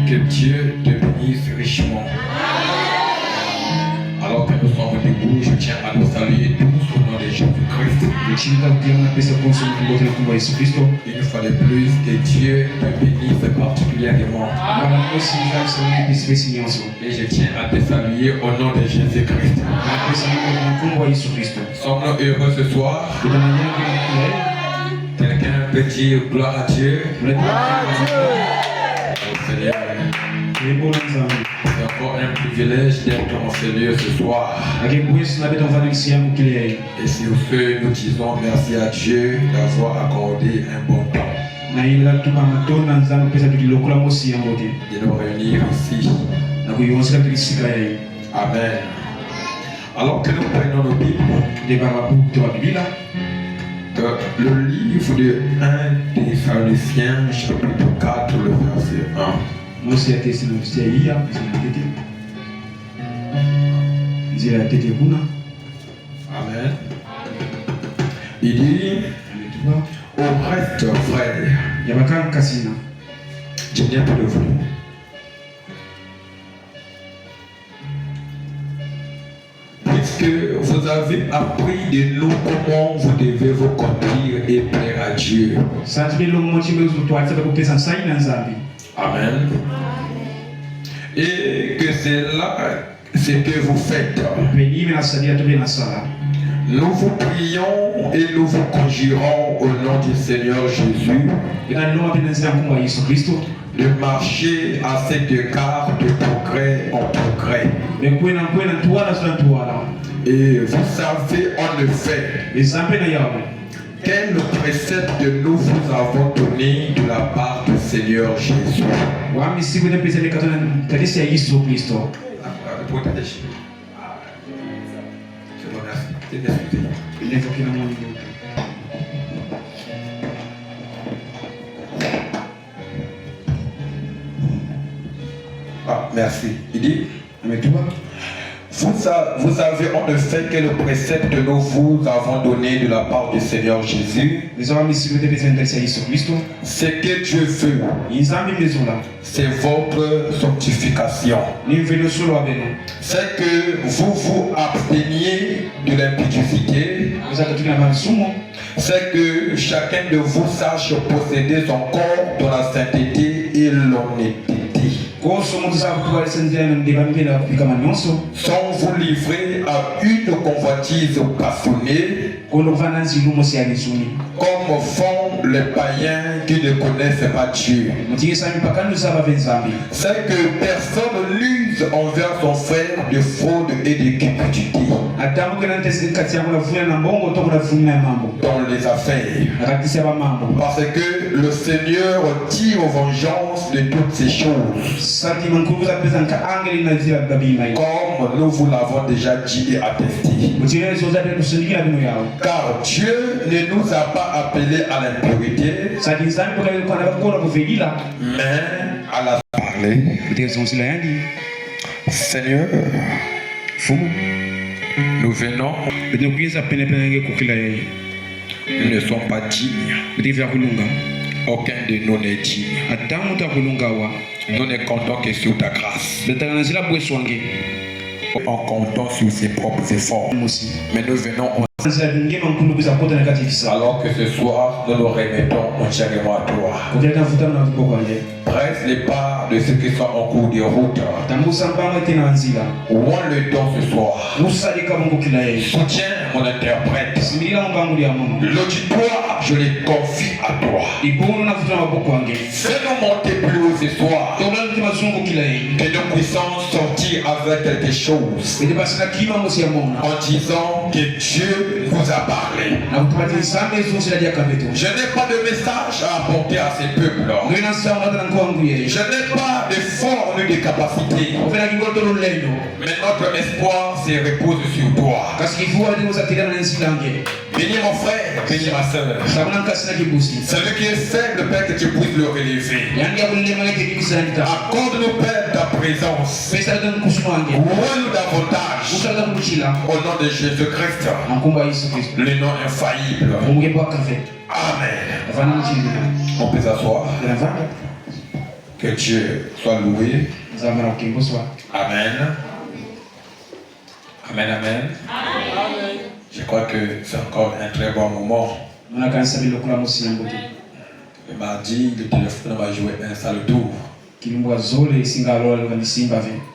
Que Dieu te bénisse richement. Alors que nous sommes debout, je tiens à nous saluer tous au nom de Jésus-Christ. Une fois de plus, que Dieu te bénisse particulièrement. Et je tiens à te saluer au nom de Jésus-Christ. Sommes-nous heureux ce soir? Quelqu'un peut dire gloire à Dieu? Seigneur, c'est encore un privilège d'être en ce lieu ce soir. Et sur ce, nous disons merci à Dieu d'avoir accordé un bon temps de nous réunir ici. Amen. Alors que nous prenons nos Bibles, le livre de 1 Thessaloniciens, chapitre 4, le verset 1. Amen. Il dit, au reste, frère, je n'ai plus de vous. Puisque vous avez appris de nous comment vous devez vous conduire et plaire à Dieu. Amen. Et que c'est là ce que vous faites. Nous vous prions et nous vous conjurons au nom du Seigneur Jésus de marcher à cet écart de progrès en progrès. Et vous savez en effet quel précepte nous vous avons donné de la part du Seigneur Jésus. Merci. Il dit, vous avez en effet quel précepte nous vous avons donné de la part du Seigneur Jésus. Ce que Dieu veut, c'est votre sanctification. C'est que vous vous absteniez de l'impudicité. C'est que chacun de vous sache posséder son corps dans la sainteté et l'honnêteté. Sans vous livrer à une convoitise passionnée, comme font les païens qui ne connaissent pas Dieu. C'est que personne n'use envers son frère de fraude et de cupidité dans les affaires. Parce que le Seigneur tire vengeance de toutes ces choses, comme nous vous l'avons déjà dit et attesté. Car Dieu ne nous a pas appelés à l'impurité, mais à la parler. Seigneur, nous venons, nous ne sommes pas dignes. Aucun de nous n'est digne. Nous ne comptons que sur ta grâce. En comptant sur ses propres efforts. Mais nous venons alors que ce soir, nous nous remettons entièrement à toi. Presse les pas de ceux qui sont en cours de route. Ouvre le temps ce soir. Soutiens mon interprète. L'auditoire, je les confie à toi. Fais-nous monter plus haut ce soir. Que nous puissions sortir avec quelque chose. En disant que Dieu vous a parlé. Je n'ai pas de message à apporter à ces peuples. Je n'ai pas de force ni de capacité. Mais notre espoir se repose sur toi. Bénis mon frère, bénis ma soeur. Celui qui est faible, Père, que tu puisses le relever. Accorde-nous, Père, ta présence. Roule davantage. Au nom de Jésus-Christ, le nom infaillible. Amen. On peut s'asseoir. Que Dieu soit loué. Amen. Amen, amen. Je crois que c'est encore un très bon moment. Le mardi, le téléphone va jouer un sale tour.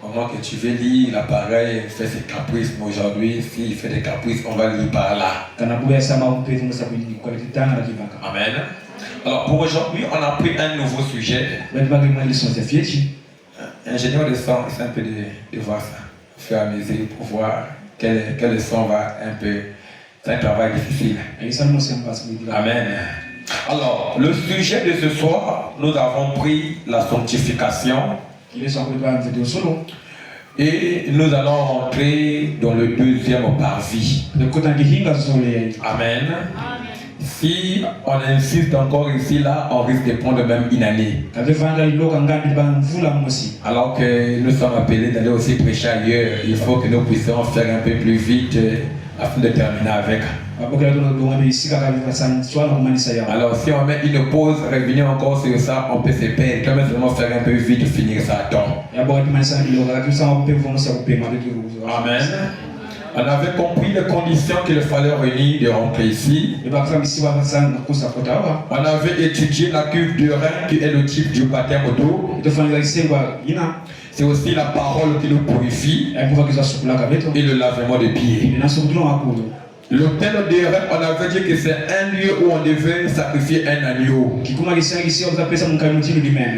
Au moment que tu veux lire, l'appareil fait ses caprices. Mais aujourd'hui, s'il fait des caprices, on va lire par là. Amen. Alors pour aujourd'hui, on a pris un nouveau sujet. Ingénieur de son, c'est un peu de voir ça, faire à mesure pour voir quel son va un peu. C'est un travail difficile. Amen. Alors, le sujet de ce soir, nous avons pris la sanctification. Et nous allons entrer dans le deuxième parvis. Amen. Si on insiste encore ici, là, on risque de prendre même une année. Alors que nous sommes appelés d'aller aussi prêcher ailleurs, il faut que nous puissions faire un peu plus vite afin de terminer avec. Alors si on met une pause, revenir encore sur ça, on peut se perdre. Quand même seulement faire un peu vite, finir ça à temps. Amen. On avait compris les conditions qu'il fallait réunir de rentrer ici. On avait étudié la cuve de rein qui est le type du baptême d'eau. C'est aussi la parole qui nous purifie et le lavement des pieds. L'autel de rein, on avait dit que c'est un lieu où on devait sacrifier un agneau.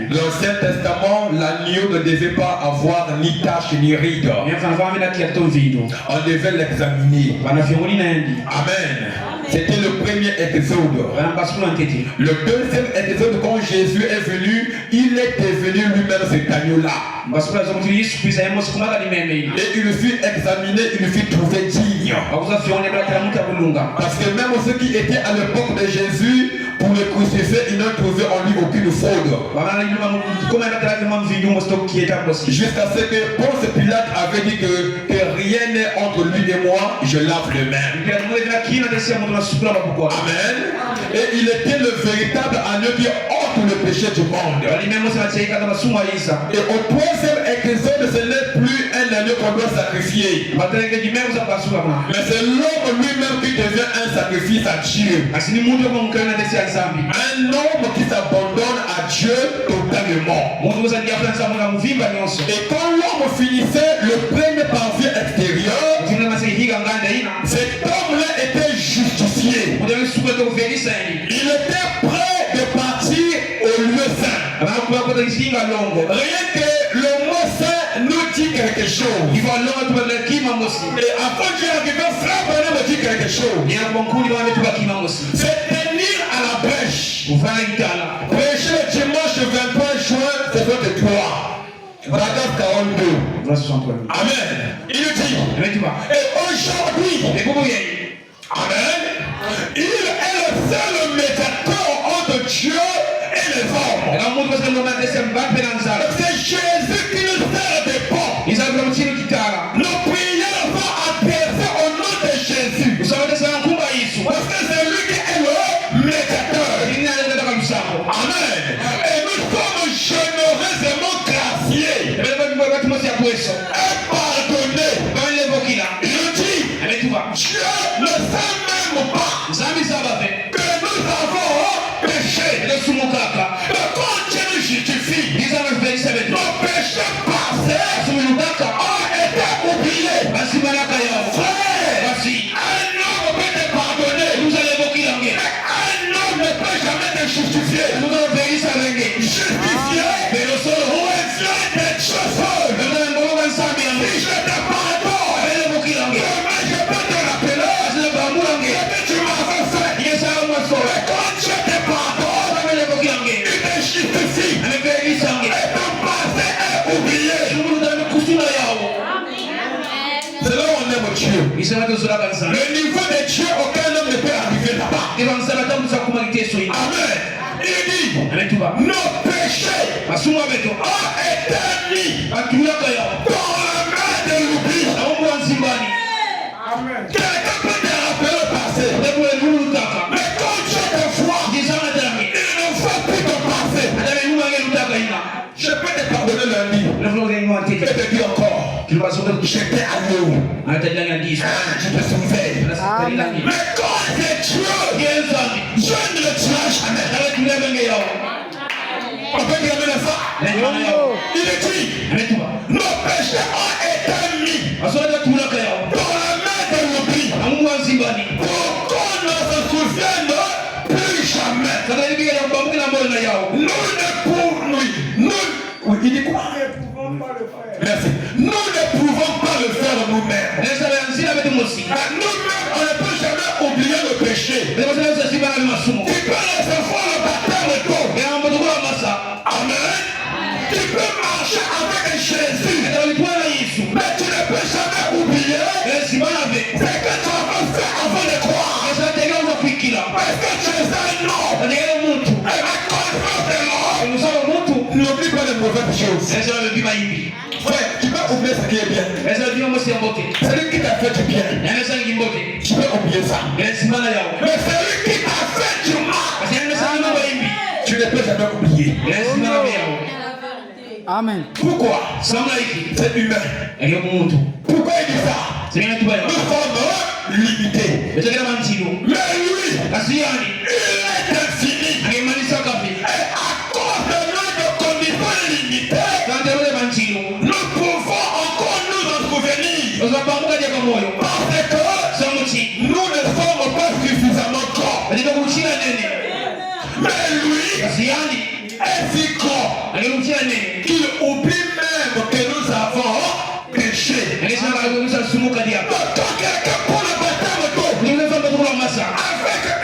L'Ancien Testament, l'agneau ne devait pas avoir ni tache ni ride. On devait l'examiner. Amen. C'était le premier exode. Le deuxième exode, quand Jésus est venu, il est devenu lui-même cet agneau-là. Et il fut examiné, il fut trouvé digne. Parce que même ceux qui étaient à l'époque de Jésus, pour le crucifier, ils n'ont trouvé en lui aucune fraude. Jusqu'à ce que Ponce Pilate avait dit que rien n'est entre lui et moi, je lave les mains. Amen. Et il était le véritable agneau qui ôte le péché du monde. Et au troisième exode, ce n'est plus un agneau qu'on doit sacrifier. Mais c'est l'homme lui-même qui devient un sacrifice à Dieu. Un homme qui s'abandonne à Dieu totalement. Et quand l'homme finissait le premier parvis extérieur, cet homme-là était justifié. Il était prêt de partir au lieu saint. Rien que le mot saint nous dit quelque chose. Et avant d'y arriver, frère Branham me dit quelque chose. C'est tenir à la brèche. Prêcher le dimanche 23 juin, c'est votre droit. Paragraphe 42. Amen. Il dit. Et aujourd'hui, amen, il est le seul médiateur entre Dieu et les hommes. C'est Jésus qui nous sert des ponts. Nos prières vont adresser au nom de Jésus. Parce que c'est lui qui est le médiateur. Amen. Et nous sommes généreusement graciés. Et pardonnés. Il dit, Dieu ne sait même pas que nous avons péché. Mais quand Dieu nous justifie, nos péchés passés ont été oubliés. Frère, un homme peut te pardonner. Un homme ne peut jamais te justifier. Justifié, mais le seul roi est fier d'être chauffeur. Si je te pardonne, demain je peux te rappeler ce que tu m'avais fait. Et quand je te pardonne, il te justifie. Et ton passé est oublié. C'est là où on aime Dieu. Le niveau de Dieu auquel l'homme ne peut arriver là-bas. Amen. Il dit, nos péchés ont été mis dans la main de l'oubli. Amen. Quelqu'un peut te rappeler le passé. Mais quand Dieu te voit, il ne faut plus te passer. Je lundi. Et depuis encore. J'étais à l'eau. Je te souviens. Mais quand c'est Dieu, Dieu ne le tuera jamais. On peut dire ça. Il est dit, nos péchés ont été mis dans la main de l'oubli. Pour qu'on ne se souvienne plus jamais. Nous il dit quoi? Merci. Nous ne pouvons pas le faire nous-mêmes. Nous-mêmes, on ne peut jamais oublier le péché. Tu peux laisser faire le baptême d'eau. Amen. Tu peux marcher avec Jésus. Mais tu ne peux jamais oublier ce que tu as fait avant de croire. Parce que Jésus est non. Et ma conférence n'oublie pas les mauvaises choses. Frère, tu peux oublier ce qui est bien. Celui qui t'a fait du bien, tu peux oublier ça. Mais celui qui t'a fait du mal, tu ne peux jamais oublier. Amen. Pourquoi? C'est humain. Pourquoi il dit ça? Nous sommes limités. Mais lui, il est infini. Et à cause de notre condition limitée, nous pouvons encore nous en souvenir. Parce que nous ne sommes pas suffisamment grands. Mais lui est si grand qu'il oublie même que nous avons péché. Donc quand quelqu'un pour le baptême d'eau, avec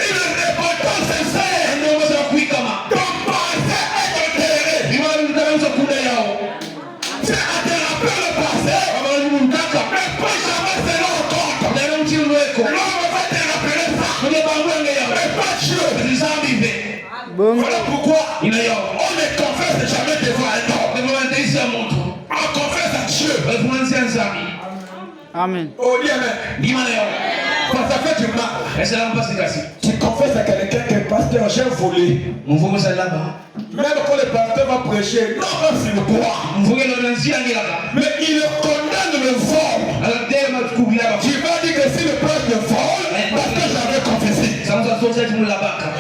une repentance sincère, ton passé est enterré. C'est à te rappeler le passé, mais pas jamais c'est leur compte. L'homme va te rappeler ça, mais pas Dieu. Voilà pourquoi on ne confesse jamais devant un homme. On confesse à Dieu. Amen. Oh, dis amen. Quand ça fait du mal, tu confesses à quelqu'un que pasteur, j'ai volé. Même quand le pasteur va prêcher, non pas sur le bois. Mais il condamne le vol. Tu vas dire que si le pasteur vole, parce que j'avais confessé.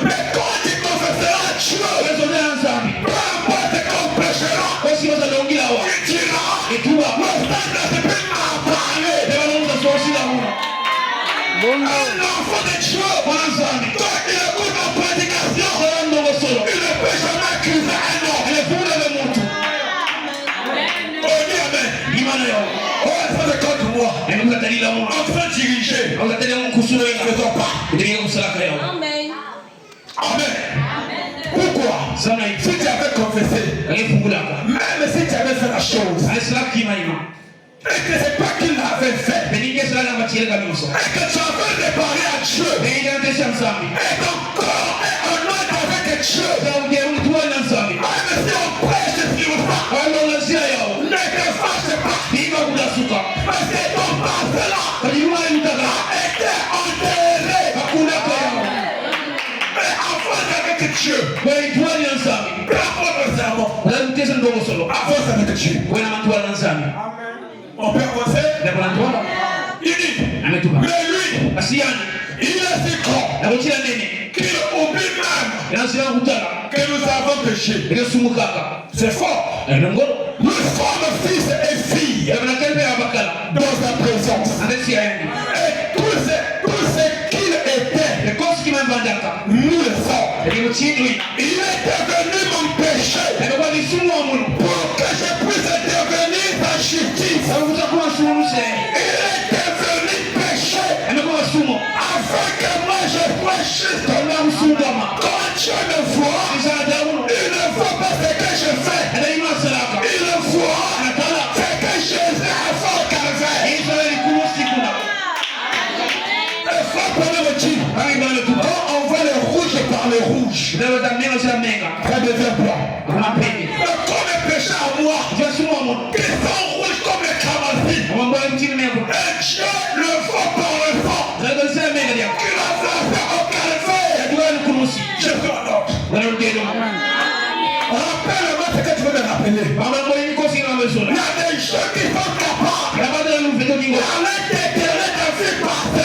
Mais quand tu confesseras à Dieu, peu importe qu'on prêchera, il dira, le pasteur ne peut pas parler. Un enfant de Dieu, quand il écoute ma prédication, il ne peut jamais accuser un homme. Oh, dis amen. Oh, ça c'est contre moi. Enfin dirigé. Faisons pas. Amen. Amen. Pourquoi? Si tu avais confessé, même si tu avais fait la chose, et que c'est pas qu'il l'avait fait, et que tu avais réparé à Dieu, et ton corps est en ordre avec Dieu, même si on prêche sur ça, ne te fâche pas, parce que ton passé là a été enterré, et avance avec Dieu, avance avec Dieu. On peut avancer. Il dit, mais lui, il est si grand qu'il oublie même que nous avons péché. C'est fort. Nous sommes fils et filles dans sa présence. Et tout ce qu'il était, nous le sommes. Il est devenu mon péché pour que je puisse devenir sa justice. Il est devenu péché afin que moi je sois juste. Quand Dieu me voit, il ne voit pas ce que je fais. Il voit ce que Jésus a fait au calvaire. Quand on voit le rouge par le rouge, ça devient blanc. Mais comme le péché à moi, qui sont rouges comme les cramoisis, et Dieu le voit par le sang, qu'il a fait au calvaire. Je veux un autre. Rappelle-moi ce que tu veux me rappeler. y a des gens qui sont capables d'aller déterrer ta vie passée. Et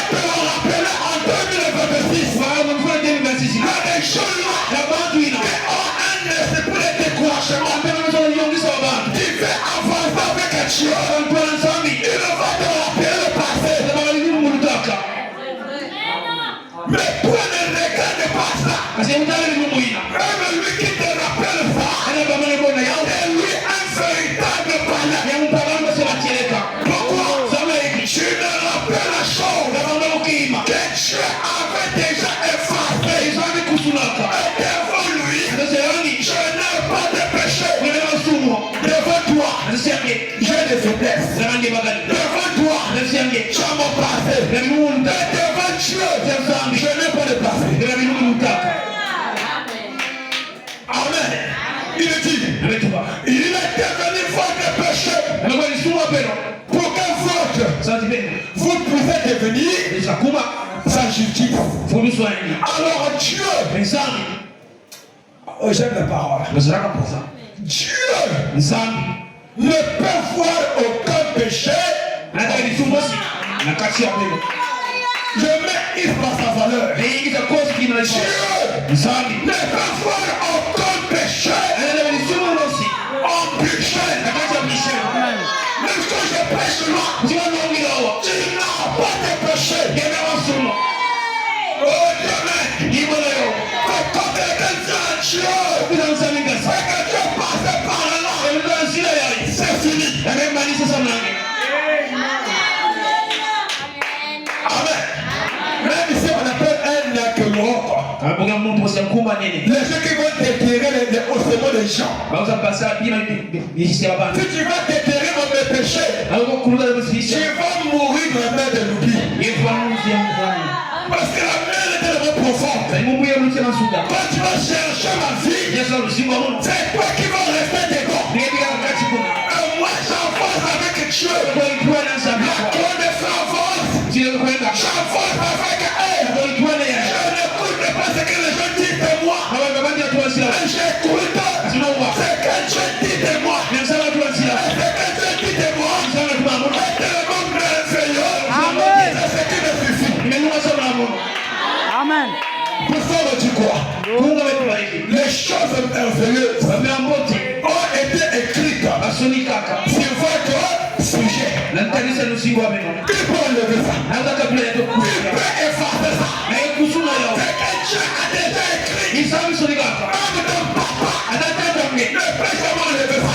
te le rappeler en 2026. Il y a des gens là qui ont un esprit de découragement. Tu fais avancer avec un Dieu. Il va te rappeler le passé. Mais toi ne regarde pas ça. Même lui qui te rappelle ça, c'est lui un véritable parler. Pourquoi? Tu me rappelles la chose que Dieu avait déjà effacée. Et devant lui, je n'ai pas de péché. Devant toi, j'ai des faiblesses. Devant toi, j'ai mon passé. Et devant Dieu, je n'ai pas de passé. Amen. Il dit, il est devenu votre péché pour que vous pouvez devenir sa justice. Alors Dieu, j'aime la parole. Dieu ne peut voir aucun péché. Je mets Yves par sa valeur. Dieu ne peut voir aucun péché en péché. Même quand je pêche loin, tu n'as pas de péché. Oh Dieu, quand quelqu'un dit à Dieu, que Dieu passe par là, c'est fini. Amen. Même ici on appelle un accueilleur. Les gens qui vont déterrer les ossements des gens. Si tu vas déterrer mon péché, tu vas mourir dans la mer de l'oubli. Parce que la mer est tellement profonde. Quand tu vas chercher ma vie, c'est toi qui vas rester dedans. Et moi j'avance avec Dieu. La connaissance j'avance avec elle. Je n'écoute pas ce que les gens disent de moi. J'écoute ce que Dieu dit de moi. Ce que Dieu dit de moi. C'est le monde merveilleux. C'est ce qui me suffit. Amen. Pourquoi tu crois? Les choses merveilleuses ont été écrites sur votre sujet. Qui peut enlever ça? Qui peut effacer ça? C'est que Dieu a déjà écrit. Même ton papa ne peut jamais enlever ça.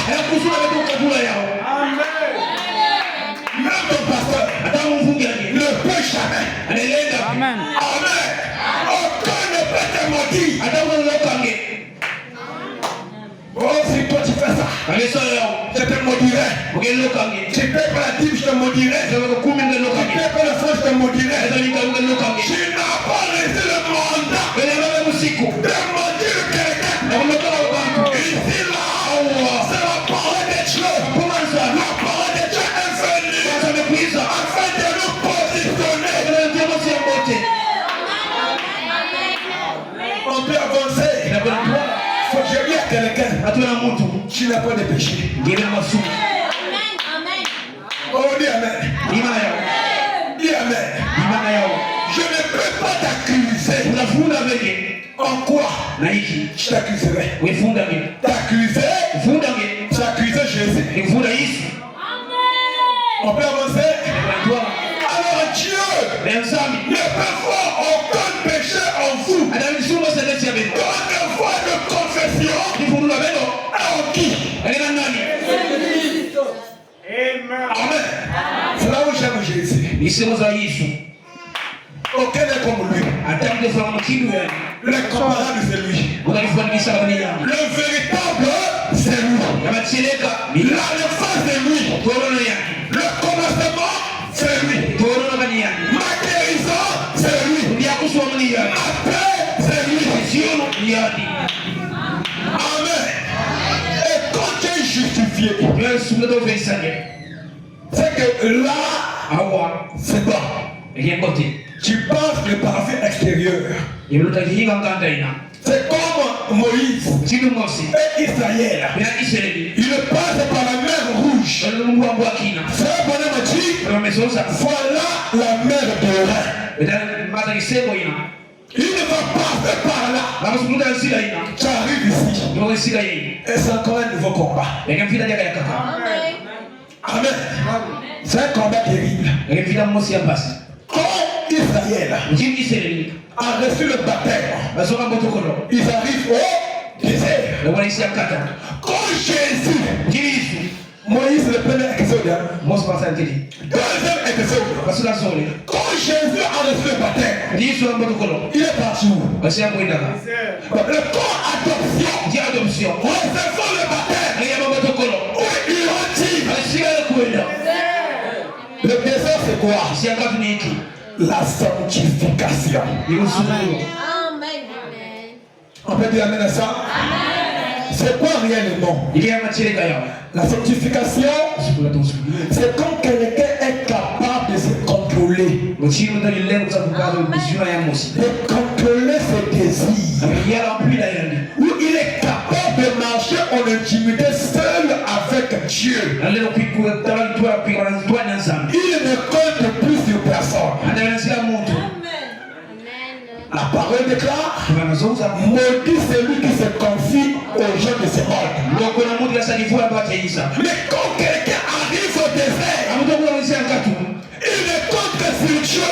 Même ton pasteur ne peut jamais. Amen. Amen. Aucun ne peut te maudire. Oh, si toi tu fais ça, je te maudirai. Tu payes pas la dîme, je te maudirai. Tu payes pas la foi, je te maudirai. Tu n'as pas laissé le mandat de maudire quelqu'un. Ici, là, c'est la parole de Dieu. La parole de Dieu est venue afin de nous positionner. On peut avancer. Faut que je dise à quelqu'un, tu n'as pas de péché. Oh, dis Amen. Dis Amen. Je ne peux pas t'accuser. En quoi? Je t'accuserai. T'accuser Jésus. On peut avancer. Alors Dieu ne peut voir aucun péché en vous. Dans une voie de confession. En qui? Amen. C'est là où j'aime Jésus. Aucun n'est comme lui. Le comparable c'est lui. Le véritable c'est lui. La fin c'est lui. Le commencement c'est lui. Ma guérison c'est lui. Ma paix c'est lui. Amen. Et quand tu es justifié, c'est que là, c'est bas. Tu penses le parfait extérieur. C'est comme Moïse et Israël. Ils ne Voilà la mer de Rhin. Il ne va pas passer par là. Tu arrives ici. Et c'est encore un nouveau combat. Amen. Amen. C'est un combat terrible. Quand Israël a reçu le baptême, ils arrivent au désert. Quand Jésus, Moïse le premier exode, deuxième exode, quand Jésus a reçu le baptême, il est parti où? Le corps adoption, recevant le baptême, où il retire. Le désert c'est quoi? La sanctification. Amen. On peut dire amen à ça? C'est quoi réellement? La sanctification, c'est quand quelqu'un est capable de se contrôler. De contrôler ses désirs. Où il est capable de marcher en intimité seul avec Dieu. Il ne compte plus sur personne. La parole déclare, maudit celui qui se confie aux gens de ce monde. Mais quand quelqu'un arrive au désert, il ne compte que sur Dieu.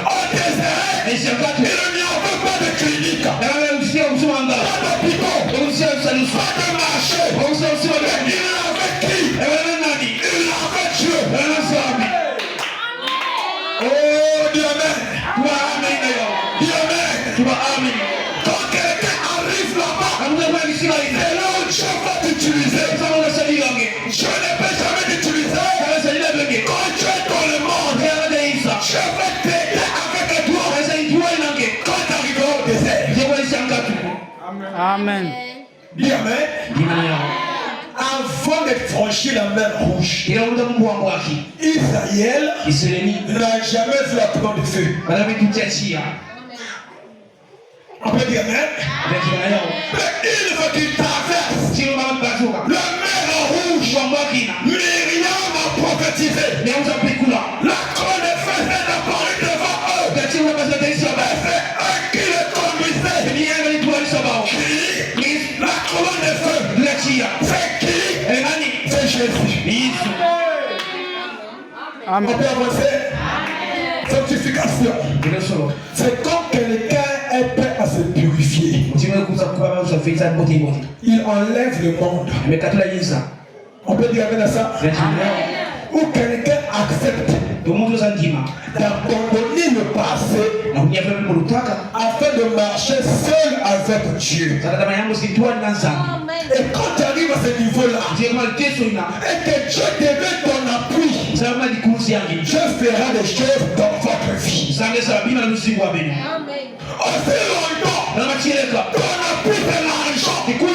Au désert, il n'y en veut pas de clinique, pas d'hôpital, pas de marché. Il avait qui? Il avait Dieu. Oh, dis amen. Quand quelqu'un arrive là-bas, c'est là où Dieu va t'utiliser. Je ne peux jamais t'utiliser. Quand tu es dans le monde, je vais t'aider avec toi. Quand tu arriveras au désert. Amen. Dis amen. Avant de franchir la mer rouge, Israël n'a jamais vu la couleur de feu. On peut dire amen. Mais il veut qu'il traverse la mer rouge. Myriam a prophétisé. La colonne de feu est apparue devant eux. C'est eux qui le conduisaient. La colonne de feu. C'est qui? C'est Jésus. On peut avancer. Sanctification. C'est quand quelqu'un est prêt à se purifier. Il enlève le monde. On peut dire amen à ça? Ou quelqu'un accepte d'abandonner le passé afin de marcher seul avec Dieu. Et quand tu arrives à ce niveau-là, et que Dieu devient ton appui, Dieu fera des choses dans votre vie. Aussi longtemps ton appui est l'argent, Dieu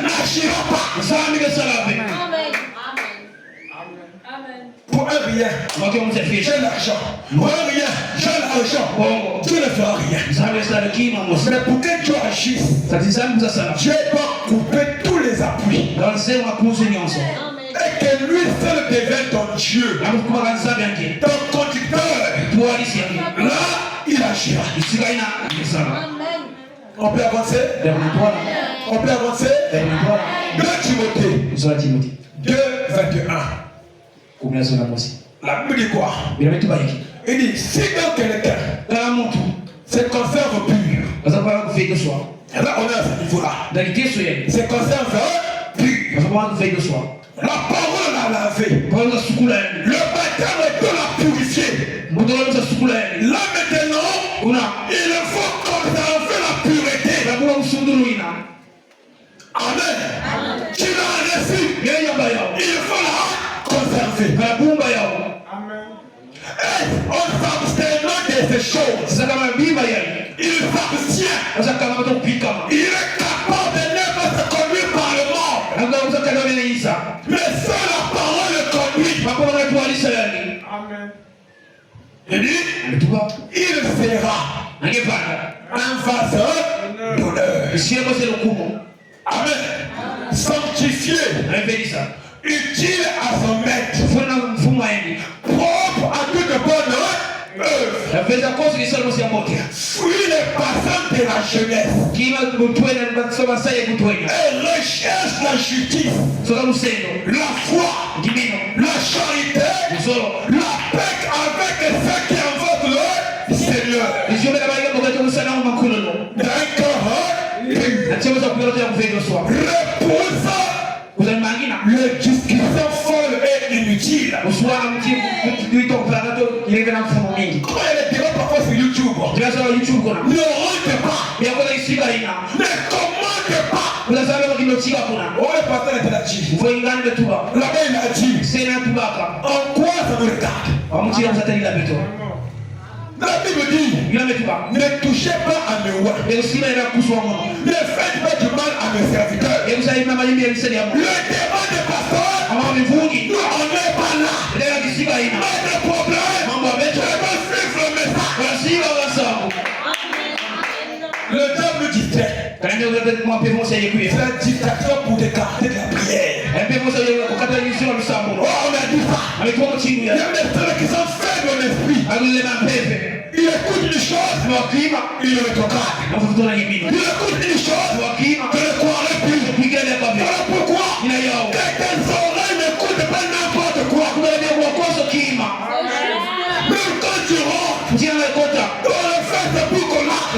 n'agira pas. Pour un rien, j'ai l'argent. Pour un rien, j'ai l'argent. Dieu ne fera rien. Mais pour que Dieu agisse, Dieu doit couper tous les appuis. Et que lui seul devienne ton Dieu, ton conducteur. Là, il agira. On peut avancer? On peut avancer? 2 Timothée 2:21. La Bible dit quoi? Il dit, si dans quelqu'un se conserve pur, là on est à ce niveau-là, se conserve pur, la parole l'a lavé, le baptême peut la purifier. Là maintenant, il faut conserver la pureté. Amen. Tu l'as reçu, il faut la conserver. Amen. Et en s'abstenant de ces choses, il s'abstient. Il est capable de ne pas se conduire par le monde. Mais seule la parole le conduit. Amen. Il dit, il sera un vasseur d'honneur. Amen. Sanctifié, utile à son maître, propre à toute bonne œuvre. Fuis les passants de la jeunesse. Et recherche la justice, la foi, la charité, la paix avec ceux qui invoquent le Seigneur. D'un cœur repousse les discussions folles et inutiles. Quand il est parfois sur YouTube, ne rentre pas, ne commande pas. On est passé à l'alternative. Là-bas il a dit, en quoi ça me regarde? La Bible dit, ne touchez pas à mes voix. Ne faites pas du mal à mes serviteurs. Le débat des pasteurs, nous on n'est pas là. Pas de problème. Je vais suivre le message. Le diable distrait. C'est la distraction pour décarter de la prière. Oh, on a dit ça. Il y a des personnes qui sont faibles en esprit. Il écoute une chose, il le regarde. Il écoute une chose, il ne croirait plus. Voilà pourquoi tes oreilles n'écoutent pas n'importe quoi. Même quand tu rentres dans le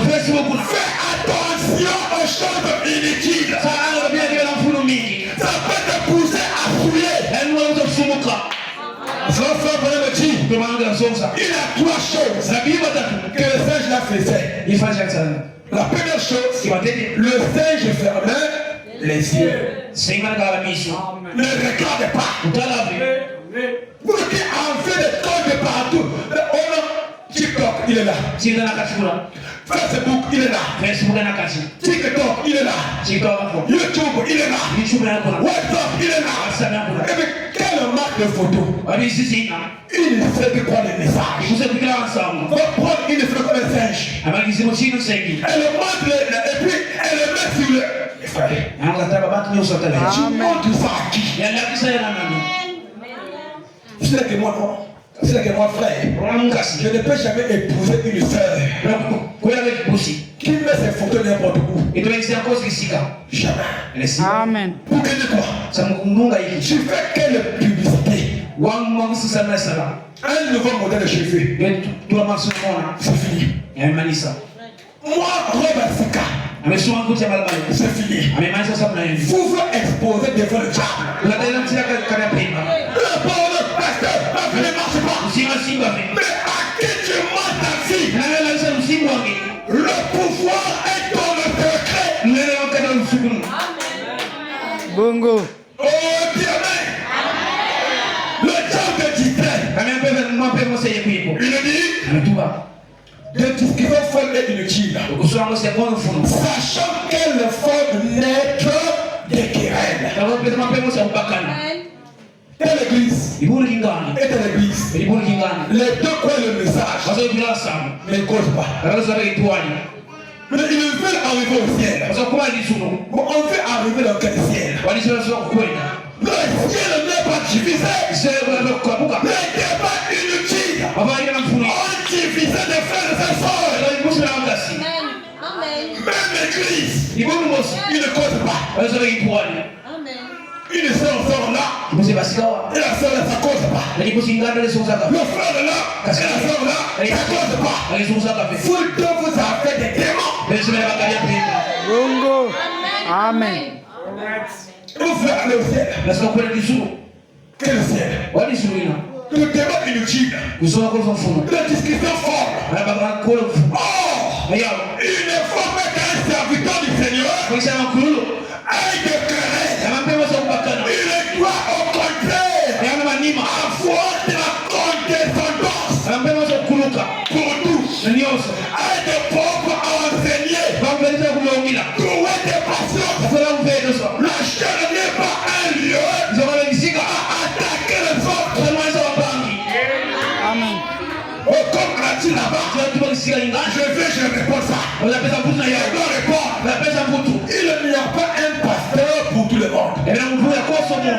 Facebook-là, fais attention aux choses inutiles. Ça peut te pousser à fouiller. Il a trois choses que le singe l'a faisait. La première chose, le singe fermait les yeux. Ne regarde pas. Pour qu'il en fait des codes de partout. TikTok, il est là. Facebook, il est là. TikTok, il est là. YouTube, il est là. WhatsApp, il est là. Et puis, quelle marque de photo? Il ne sait que prendre les messages. Va prendre une photo comme un singe. Elle le montre, et puis elle le met sur le... Tu montres ça à qui? C'est que moi, non. C'est que moi, frère, je ne peux jamais épouser une sœur qui met ses photos n'importe où. Jamais. Amen. Pour que de quoi? Tu fais quelle publicité? Un nouveau modèle de cheveux. C'est fini. Moi, Robert Sika. C'est fini. Vous vous exposez devant le diable. La parole, pasteur, ma vie ne marche pas. Mais à qui tu mens ta vie? Le pouvoir est dans le secret. Bongo. Oh, Dieu, le diable te distrait. Il dit de discussions folles et inutiles, sachant qu'elles font naître des querelles. Telle église et telle église, les deux croient le message, mais ne causent pas. Mais ils veulent arriver au ciel. Bon, on veut arriver dans quel ciel? Le ciel n'est pas divisé. Le débat inutile. On divise des frères et sœurs. Même l'église, il ne cause pas. Une sœur sort là, et la sœur là, ça cause pas. Le frère là, et la sœur là, ça cause pas. Vous deux vous avez des démons. Bongo. Amen. Vous voulez aller au ciel. Quel ciel? Le débat inutile. La discussion forte. Oh, il ne faut pas qu'un serviteur du Seigneur ait de querelle. Il doit au contraire avoir de la condescendance pour tous. Aide de pauvres à enseigner. Trouver des patients. La chair n'est pas un lieu à attaquer les autres. Amen. Oh, comme on a dit là-bas, je réponds ça. Je dois répondre. Il n'y a pas un pasteur pour tout le monde.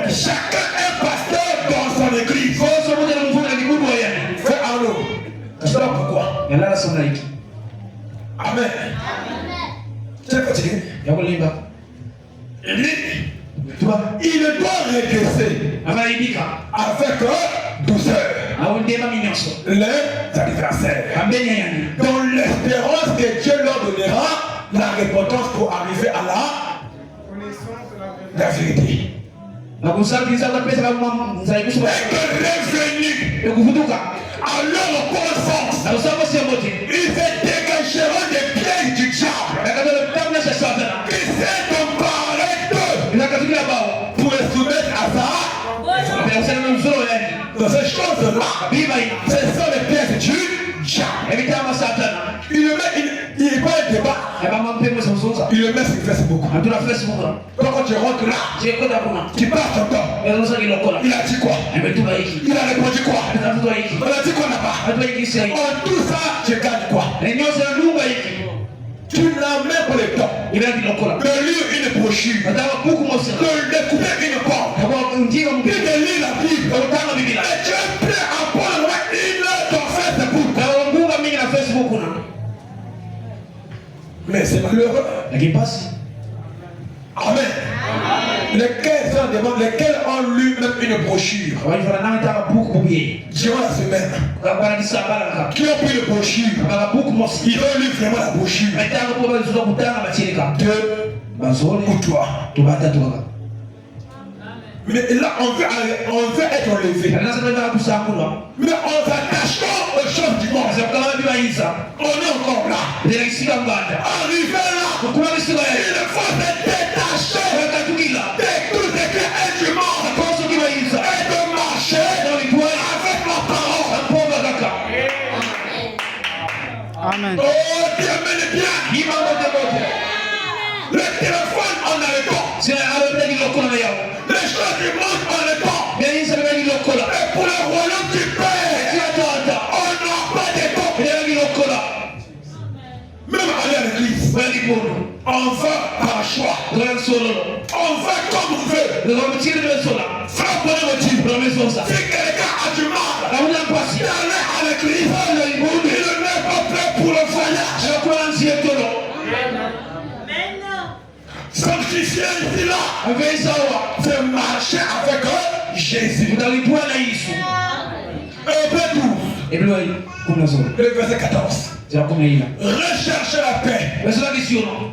Chacun est pasteur dans son église. Amen. C'est fatigué. Il doit régresser avec douceur les adversaires, dans l'espérance que Dieu leur donnera la repentance pour arriver à la vérité. Et que revenu à leur connaissance, ils se dégageront des pièges du diable qui s'est emparé d'eux pour les soumettre à ça. Dans ces choses-là, ce sont les pièges du diable. Il n'est pas un débat. Il le met sur Facebook. Quand tu rentres là, tu passes ton temps. Il a dit quoi? Il a répondu quoi? On a dit quoi là-bas? En tout ça, tu gagnes quoi? Tu n'as même pas le temps de lire une brochure, de découper une porte, de lire la Bible. Et tu es prêt à prendre une heure dans Facebook. Mais c'est malheureux. Amen. Lesquels ont lu même une brochure durant la semaine, qui ont pris le brochure, ils ont lu vraiment la brochure ou toi. Mais là on veut être enlevé, mais on s'attache aux choses du monde. On est encore là. Arrivé là, il faut se détacher de tout ce qui est du monde et de marcher avec la parole. Amen. Oh Dieu, mais bien. Le téléphone en a le temps. Les choses du monde en le temps. Et pour le royaume du Père, on n'a pas de temps. Même aller à l'église, on va par choix. On va comme on veut. Sans bon motif. Si quelqu'un a du mal d'aller à l'église, il n'est pas prêt pour le voyage. Sanctifier ici là, c'est marcher avec Jésus. Le verset 14. Recherchez la paix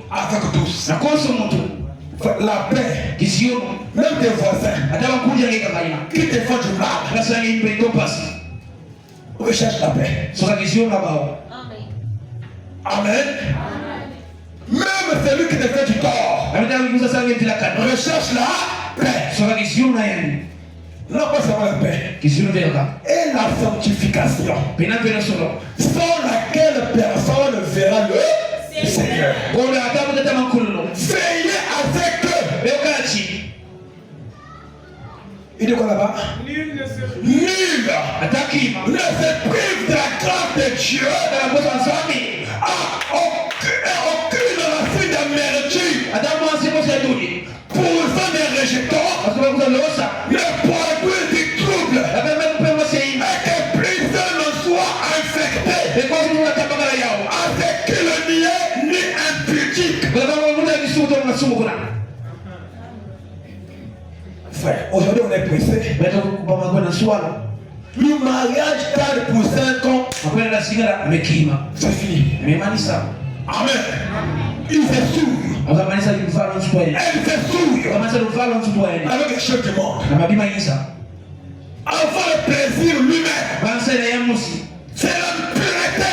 avec tous. La paix, même tes voisins qui te font du mal, recherche la paix. Amen. Même celui qui te fait du tort, recherche la paix. Non pas seulement la paix, et la sanctification, sans laquelle personne ne verra le Seigneur. Veillez avec eux. Il dit quoi là-bas? Nul ne se prive de la grâce de Dieu à aucune racine d'amertume. Pour ça des rejetons, le produit du trouble, et que personne ne soit infecté, à ce qu'il n'y ait ni impudique. Frère, aujourd'hui on est pressé. Le mariage tarde pour 5 ans. C'est fini. Amen. Il s'essouille. Elle s'essouille avec les choses du monde. Avoir le plaisir lui-même, c'est l'impureté.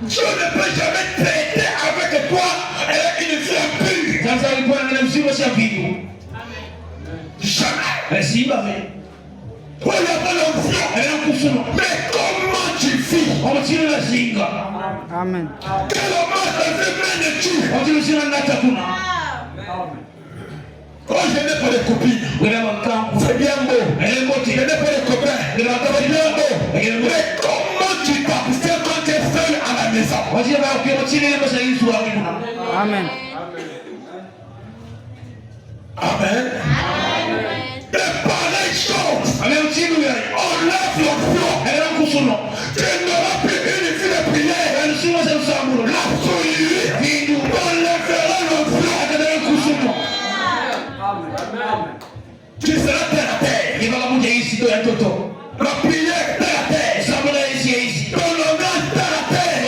Dieu ne peut jamais traiter avec toi et une vie impure. Jamais. Toi, il n'y a pas l'onction. Mais comment tu vis? Amen. Quel hommage tu quand je n'ai pas de copine, c'est bien beau. Je n'ai pas de copain, c'est bien beau. Mais comment tu t'abstiens quand tu es seul à la maison? Amen. Amen. De pareilles choses, on lève l'onction. Tu ne Tu seras terre à terre. La prière terre à terre. Ton langage terre à terre.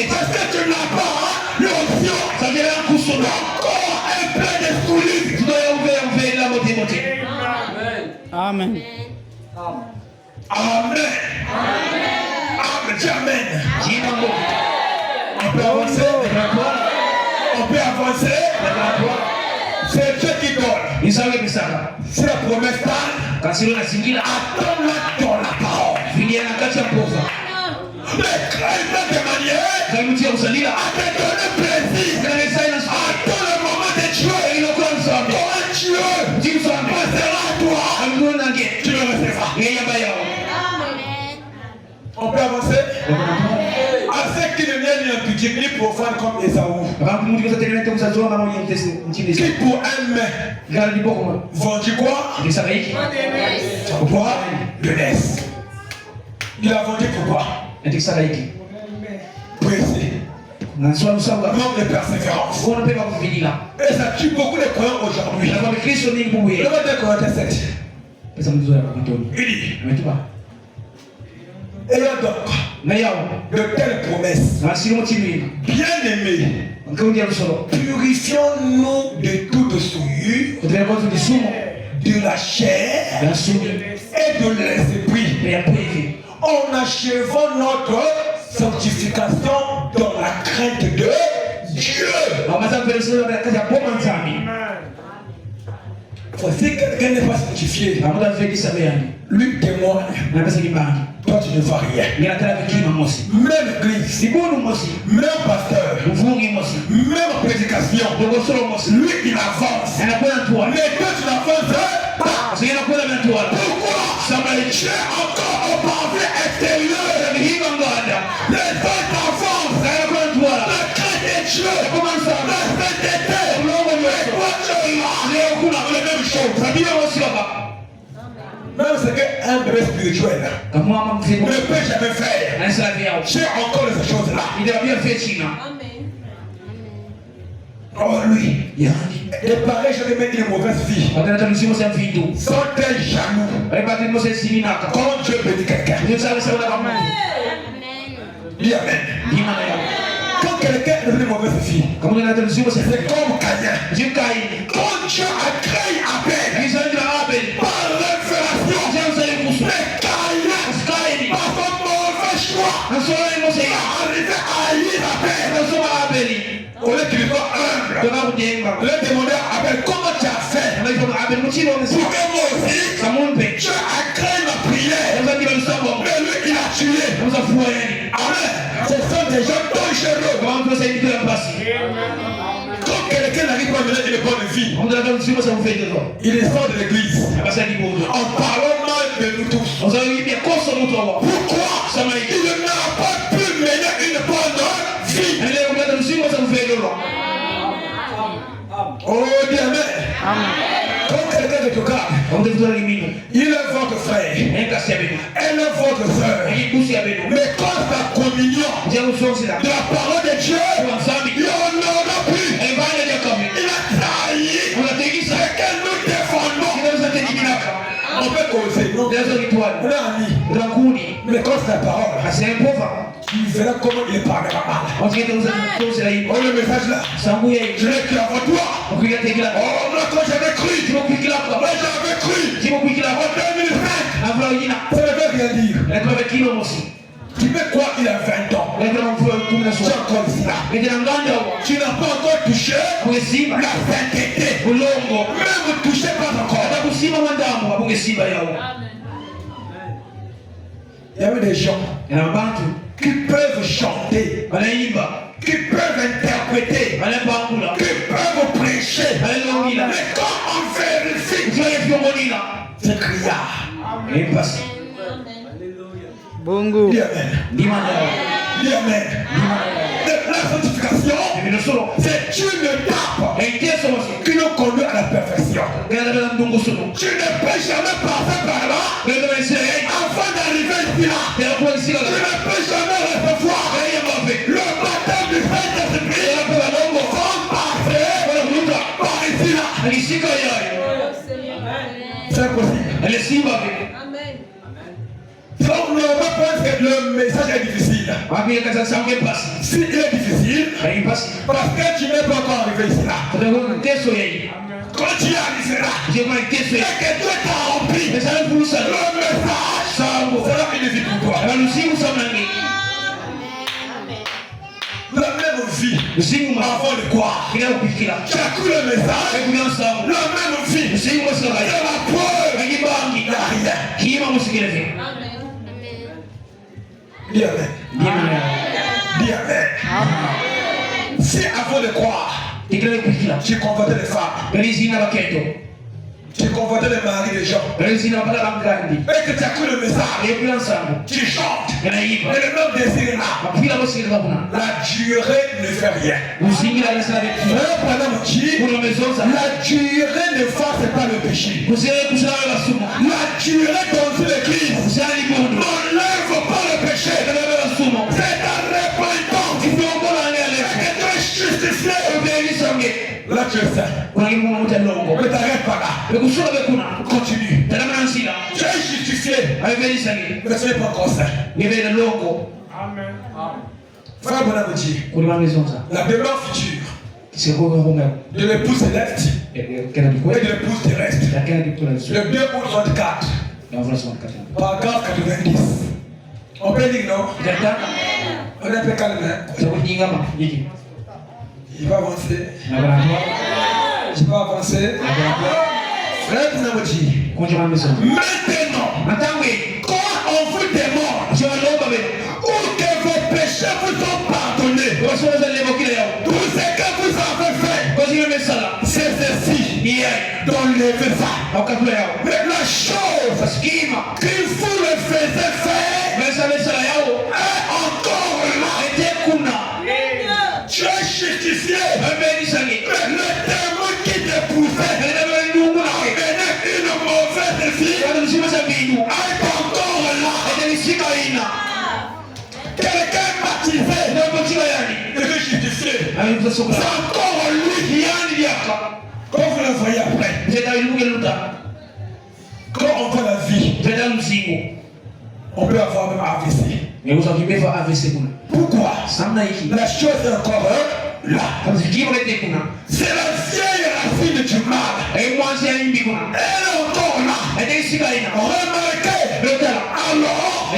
Parce que tu n'as pas l'option. Ça vient un coup sur le corps, un plein d'escoulis. Tu dois ouvrir la moitié. Amen. Amen. Amen. On peut avancer. On peut avancer. C'est Dieu qui donne. C'est la promesse d'âme. Attends-la dans la parole. Mais crée-la de manière à te donner plaisir. Attends le moment de Dieu. Quand Dieu passera à toi, tu le recevras. On peut avancer? À ceux qui ne viennent ni impudiques ni profanes comme Esaü, qui pour un main vendit quoi? Pourquoi? De l'aise. Il a vendu pourquoi? Pressé. Manque de persévérance. Et ça tue beaucoup de croyants aujourd'hui. Le verset de Corinthiens 7. Il dit, ayant donc de telles promesses, bien aimés, purifions-nous de toute souillure, de la chair et de l'esprit, en achevant notre sanctification dans la crainte de Dieu. Si quelqu'un n'est pas sanctifié, lui témoigne. Toi tu ne vois rien. Même église, même pasteur, même prédication, lui il avance. Mais toi tu n'avances pas. Pourquoi? Ça m'a tué encore au parvis extérieur. Les autres avancent. La crainte de Dieu. La sainteté. La même chose. Même ce qu'un bébé spirituel ne peut jamais faire. J'ai encore ces choses-là. Oh lui, les pareils jamais mettre une mauvaise vie. Sont-elles jaloux? Quand Dieu bénit quelqu'un. Dis Amen. Quand quelqu'un est une mauvaise fille, c'est comme Caïn. Quand Dieu a créé Abel, par révélation, mais Caïn, par son mauvais choix, il est arrivé à haïr Abel. Au lieu qu'il soit humble, il a demandé à Abel comment tu as fait. Pour que moi aussi, Dieu a créé ma prière, mais lui il a tué. Amen. Ce sont des gens dangereux. Quand quelqu'un n'arrive pas à mener une bonne vie, il est sort de l'église en parlant mal de nous tous. Pourquoi? Il n'a pas pu mener une bonne vie. Oh Dieu, Amen. Quand quelqu'un de Tokar, il est votre frère, elle est votre soeur, mais quand sa communion de la parole de Dieu, il n'en aura plus. Il a trahi ce que nous défendons. On peut causer, non? On est amis. Mais quand c'est la parole, tu verras comment il parlera mal. Oh, le message là, je l'ai cru avant toi. Oh, moi quand j'avais cru, moi j'avais cru. En 2005, ça ne veut rien dire. Tu veux quoi? Il a 20 ans. Tu es encore ici là. Tu n'as pas encore touché la sainteté. Même touché pas encore. Il y avait des gens qui peuvent chanter, qui peuvent interpréter, qui peuvent prêcher. Mais quand on vérifie, c'est criard. Bongo. Dis Amen. Dis Amen. La sanctification, c'est une étape qui nous conduit à la perfection. Tu ne peux jamais passer par là afin d'arriver ici là. Tu ne peux jamais recevoir le baptême du Saint-Esprit sans passer par ici là. C'est possible. Elle est si bonne. Amen. Donc, on ne va pas penser que le message est difficile. S'il est difficile, parce que tu n'es pas encore arrivé ici là. Quand tu arriveras, et que Dieu t'a rempli, le message sera bénéfique pour toi. La même vie, avant de croire, tu as cru le message, la même vie, c'est la preuve qu'il n'y a rien. Dis Amen. Dis Amen. Si avant de croire, tu convoitais les femmes, tu convoitais les maris des gens, et que tu as cru le message, tu chantes, et le même désir là, la durée ne fait rien. La durée ne fasse pas le péché. La durée dans l'église n'enlève pas le péché. C'est ta repentance qui fait justifié. Là tu es saint. Ne t'arrête pas là. Continue. Tu es justifié. Mais ce n'est pas encore saint. Amen. Frère Bonhomme dit, la demeure future de l'épouse céleste et de l'épouse terrestre. Le 2 août 34, paragraphe 90. On peut dire non? On est un peu calme. Il va avancer. Il va avancer. Frère Bonhomme dit, maintenant, quand on vous demande où que vos péchés vous sont pardonnés, tout ce que vous avez fait, c'est ceci, d'enlever ça. Mais la chose qu'il vous le faisait faire est encore là. Tu es justifié. Mais le témoin qui t'épousait amenait une mauvaise vie est encore là. Quelqu'un baptisé et justifié, c'est encore lui. Quand vous le voyez après, quand on voit la vie, on peut avoir même AVC. Pourquoi? La chose est encore là. C'est la vieille racine du mal. Elle est encore là. Remarquez.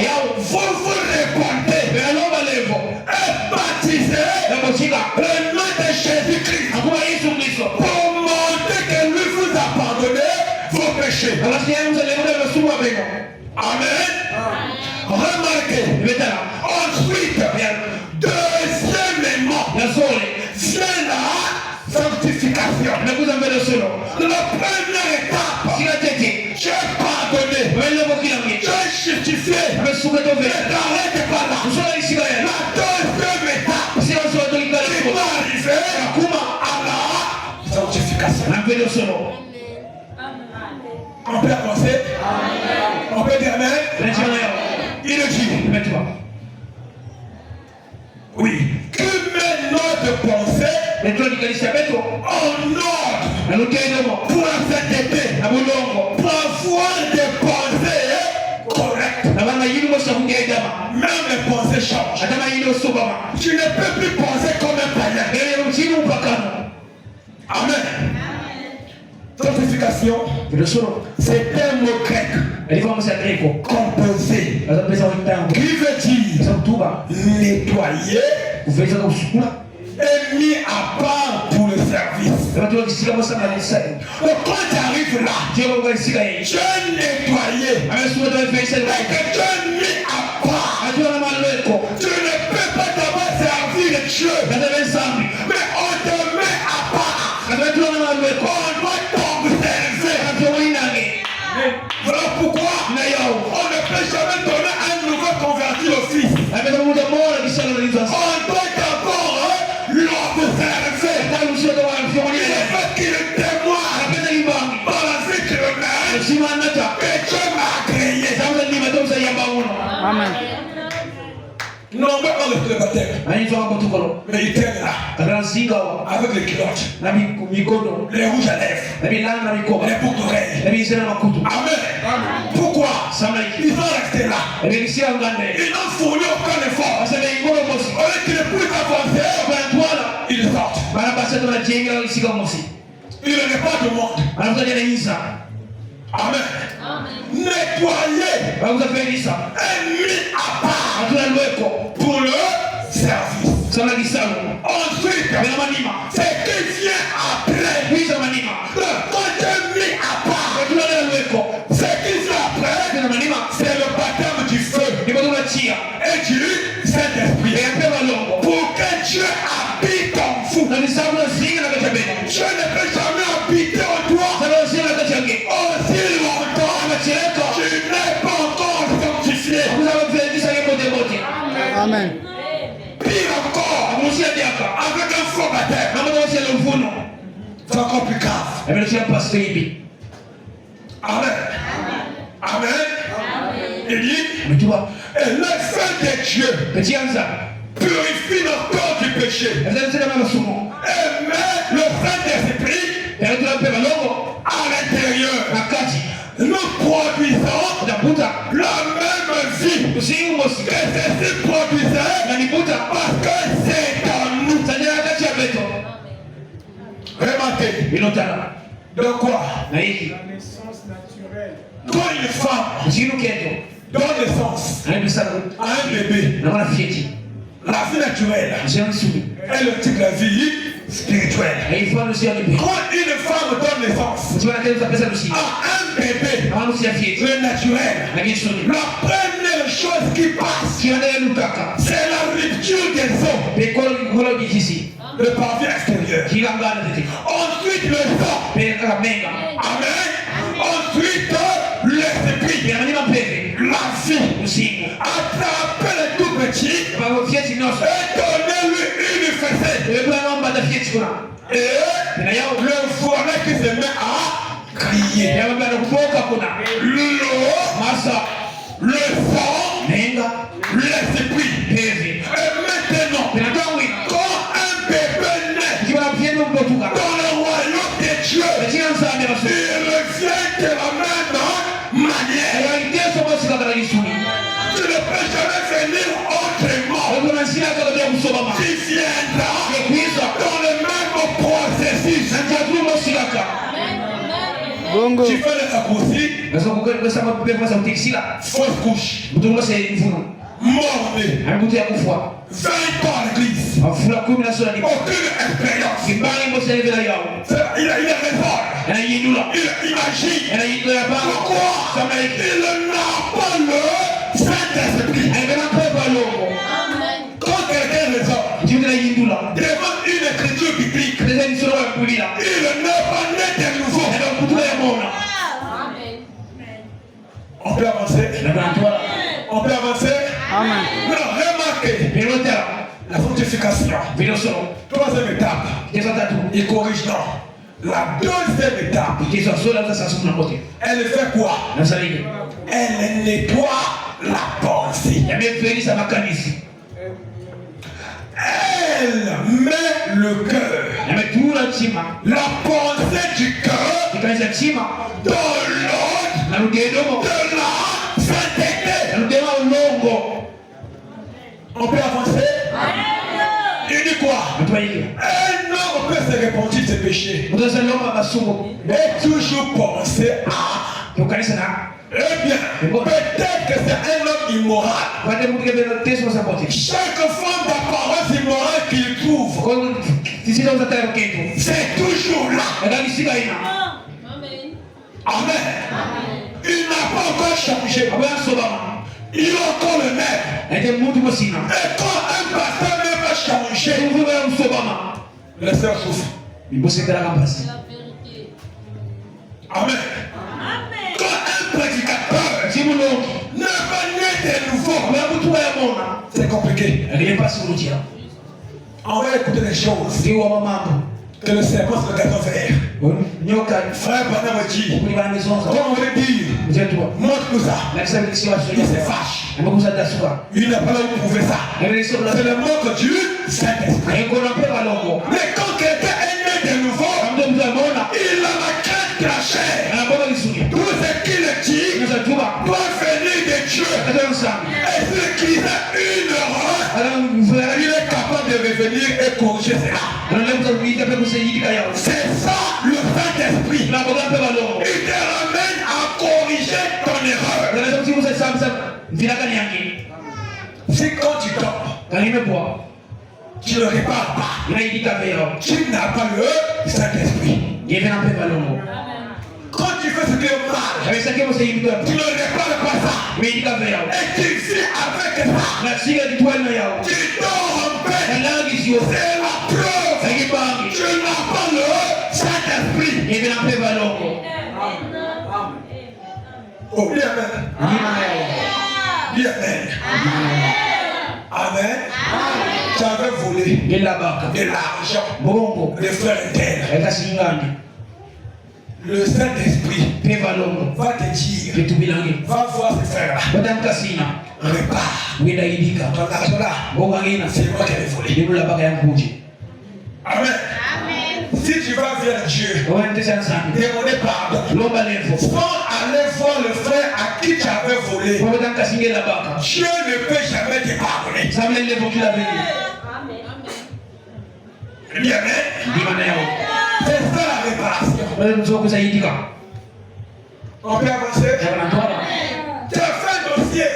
Alors, vous vous répandez et baptisez le nom de Jésus-Christ pour montrer que lui vous a pardonné vos péchés. Amen. Remarquez. Ensuite, deuxièmement, vient la sanctification. La première étape, tu es pardonné, tu es justifié, ne t'arrête pas là. La deuxième étape, qui va arriver à la sanctification. On peut avancer? On peut dire Amen? Il le dit. Oui. Que met notre pensée en ordre pour la sainteté, pour avoir des pensées correctes. Même les pensées changent. Tu ne peux plus penser comme un païen. Amen. Sanctification, c'est un mot grec composé qui veut dire nettoyer et mis à part pour le service. Donc quand tu arrives là, tu es nettoyé et que tu es mis à part. Tu ne peux pas d'abord servir Dieu, mais on te met à part. On doit t'observer. Voilà pourquoi on ne peut jamais donner un nouveau converti au fils. On doit d'abord l'observer. Le fait qu'il témoigne par la vie qu'il mène que Dieu m'a créé. Amen. Nombre 1 avant de faire le baptême. Mais il était là. Avec les culottes. Les rouges à lèvres. Les boucles d'oreilles. Amen. Pourquoi? Ils sont restés là. Ils n'ont fourni aucun effort. Au lieu qu'il ne puisse avancer, ils sortent. Il n'est pas de monde. Amen. Nettoyer et mis à part pour le service. Ensuite, c'est qui vient après. Quand tu es mis à part, c'est qui vient après, c'est le baptême du feu et du Saint-Esprit. Pour que Dieu habite en vous. Dieu ne peut jamais habiter en toi aussi longtemps tu n'es pas encore sanctifié. Amen. Pire encore, avec un faux baptême, c'est encore plus grave. Amen. Amen. Il dit, et le feu de Dieu purifie notre corps du péché. Et met le Saint-Esprit à l'intérieur. Nous produisons la même vie. Et ceci produisait parce que c'est en nous. Remarquez. De quoi? La naissance naturelle. Quand une femme donne naissance à un bébé, la vie naturelle est le type de la vie spirituelle. Quand une femme donne naissance à un bébé, le naturel, la première chose qui passe, c'est la rupture des os, le parvis extérieur. Ensuite le sang. Amen. Ensuite l'esprit, la vie. Attrapez le tout petit et donnez-lui une fessée. Et le voilà qui se met à crier. L'eau, le sang, l'esprit. Et maintenant, quand un bébé naît dans le royaume de Dieu, il revient de la même manière. Tu ne peux jamais venir autrement. Tu viendras dans le même processus. Bongo. Tu fais le raccourci. Fausse couche. Mort-né. 20 ans à l'église. Aucune expérience. Il raisonne. Il imagine. Pourquoi il n'a pas le Saint-Esprit? Quand quelqu'un raisonne devant une écriture biblique, il n'est pas né de nouveau. On peut avancer. On peut avancer. Amen. Non, remarquez. La sanctification. Troisième étape. Il corrige non. La deuxième étape. Elle fait quoi? Elle nettoie la pensée. Elle met le cœur. La pensée du cœur dans l'ordre de la sainteté. On peut avancer? Il dit quoi? Un homme peut se repentir de ses péchés et toujours penser à. Eh bien, peut-être que c'est un homme immoral. Chaque forme d'apparence immorale qu'il trouve, c'est toujours là. Amen. Il n'a pas encore changé. Il est encore le même. Et quand un pasteur même va changer, le sœur souffre. Amen. Quand un prédicateur ne va naître de nouveau, c'est compliqué. On va écouter les choses. Que le serpent se gâteau vert. Frère Branham dit, comment on veut dire, montre-nous ça. Il se fâche. Il n'a pas où prouver ça. C'est le mot que Dieu Saint-Esprit. Mais quand quelqu'un est né de nouveau, il a la crainte de la chair. Tout ce qu'il dit doit venir de Dieu. Et ce qui a une erreur, il est capable de revenir et corriger cela. C'est ça le Saint-Esprit. Il te ramène à corriger ton erreur. Si quand tu tombes, tu ne répares pas, tu n'as pas le Saint-Esprit. Quand tu fais ce qui est mal, tu ne répares pas ça. Et tu vis avec ça. Tu dors en paix. C'est la preuve. Tu n'as pas le Saint-Esprit. Oh, dis Amen. Dis Amen. Amen. Tu avais volé de l'argent, des frères internes. Le Saint-Esprit va te dire, va voir ces frères-là. Répare. Ton argent-là, c'est moi qui l'ai volé. Amen. Si tu vas vers Dieu, demander pardon, sans aller voir le frère à qui tu avais volé, Dieu ne peut jamais te pardonner. Dis Amen. C'est ça la réparation. On peut avancer. Tu as fait un dossier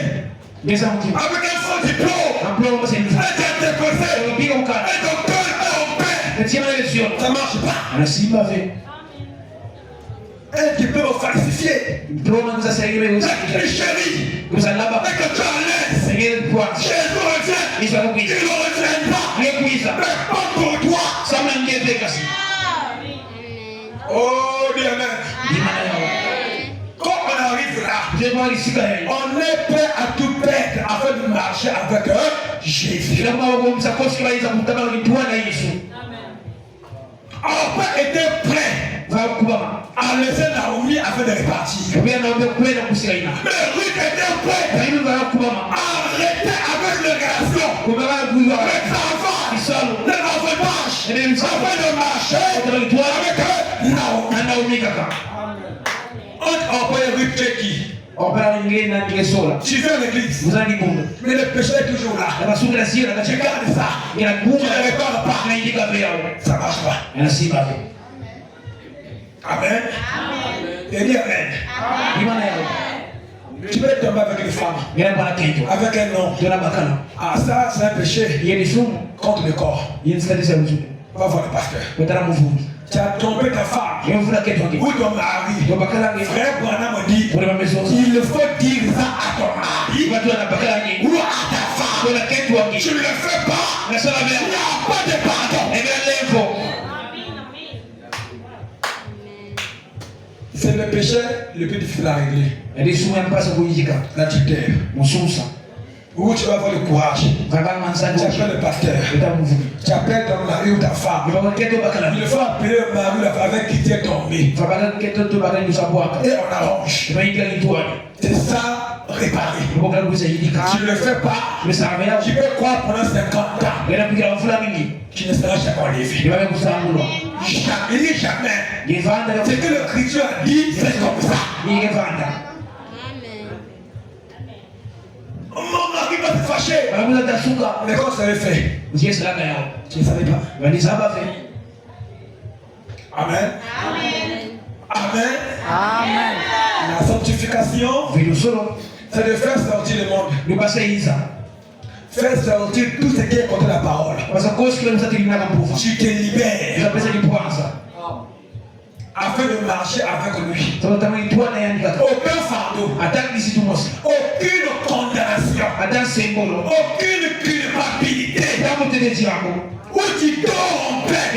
avec un faux diplôme. Et tu as déposé. Et docteur ça marche pas. Un diplôme falsifié. La tricherie. Et que tu en laisses. Chez nous revient. Ils ne reviennent pas. Mais pas pour toi. Oh, dis Amen. Quand on arrive là, on est prêt à tout perdre afin de marcher avec Jésus. On peut être prêt à laisser Naomi afin de repartir. Mais Ruth était prêt à arrêter avec les relations, le travail, le ravage, afin de marcher avec Naomi. On peut Ruth qui tu viens à l'église, mais le péché est toujours là. Tu gardes ça, tu ne répares pas. Ça ne marche pas. Amen. Et dis Amen. Tu peux tomber avec une femme, avec un homme. Ah, ça, c'est un péché contre le corps. Va voir le pasteur. Tu as trompé ta femme ou ton mari. Frère Branham me dit, il faut dire ça à ton mari ou à ta femme. Tu ne le fais pas, il n'y a pas de pardon. C'est le péché le plus difficile à régler. L'adultère. Où tu vas avoir le courage. Tu appelles le pasteur. Tu appelles ton mari ou ta femme. Il faut appeler le mari avec qui tu es tombé. Et on arrange. C'est ça réparer. Tu ne le fais pas. Tu peux croire pendant 50 ans. Tu ne seras jamais enlevé. Jamais. Ce que le Christ a dit, c'est comme ça. Mon mari va te fâcher. Mais quand ça avait fait, tu ne savais pas. Amen. Amen. La sanctification, c'est de faire sortir le monde. Faire sortir tout ce qui est contre la parole. Tu te libères. Afin de marcher avec lui. Aucun fardeau. Aucune condamnation. Aucune culpabilité. Où tu dors en paix.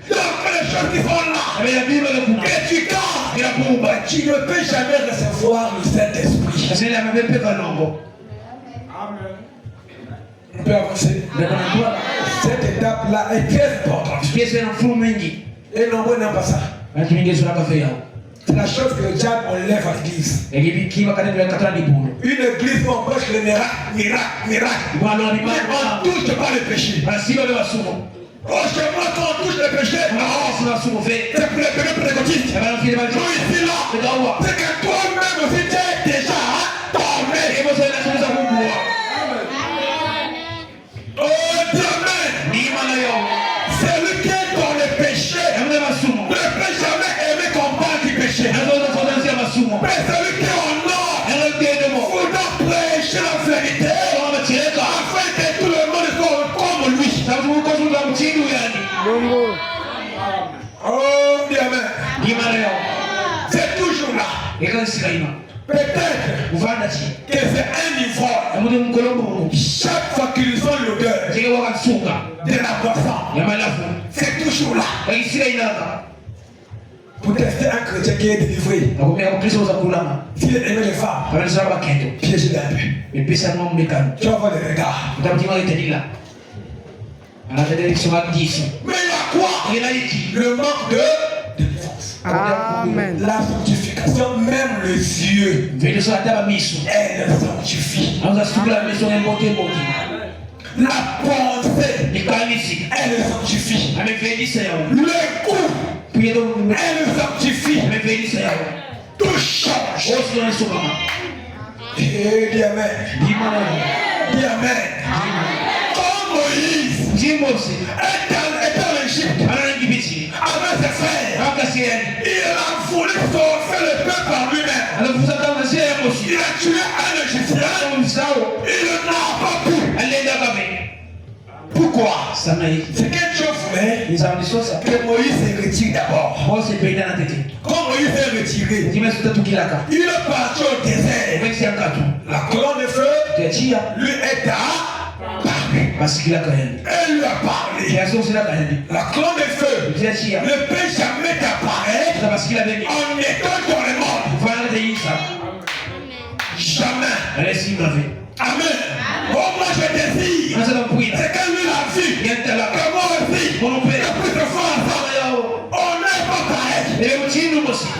Donc les choses qui sont là. Et tu dors. Tu ne peux jamais recevoir le Saint-Esprit. Amen. On peut avancer. Cette étape-là est très importante. Et non, on n'a pas ça. C'est la chose que le diable enlève à l'église. Une église où on prêche le miracle. Mais on touche pas le péché. Oh, chez moi, quand on touche le péché, c'est pour les péchés précocistes. Ici, là, c'est que toi-même aussi, tu es déjà tombé. Oh, Dieu, amen. C'est lui qui est dans le péché. Ne peut jamais aimer combattre du péché. Mais celui qui est en or, vous doit prêcher la vérité afin que tout le monde soit comme lui. Oh, Dieu, amen. C'est toujours là. Peut-être que c'est un ivrogne. Chaque fois qu'ils ont l'odeur de la boisson, c'est toujours là. Pour tester un chrétien qui est délivré. S'il aimait les femmes, piégez-les un peu. Tu vas voir les regards. Mais il y a quoi? Le manque de délivrance. Amen. La sanctification, même les yeux, elle sanctifie. La pensée, elle sanctifie. Le goût, elle sanctifie. Tout change. Et dis amen. Dis amen. Comme Moïse est en Égypte avec ses frères, il a voulu sauver le peuple par lui-même. Il a tué un Égyptien. Il n'a pas pu. Pourquoi? C'est quelque chose que Moïse s'est retiré d'abord. Quand Moïse s'est retiré, il est parti au désert. La colonne de feu lui est apparue. Elle lui a parlé. La colonne de feu ne peut jamais t'apparaître en étant dans le monde. Jamais. Amen. Oh, moi je désire. C'est que lui l'a vu. Que moi aussi. Que plus de fois, on n'est pas pareil.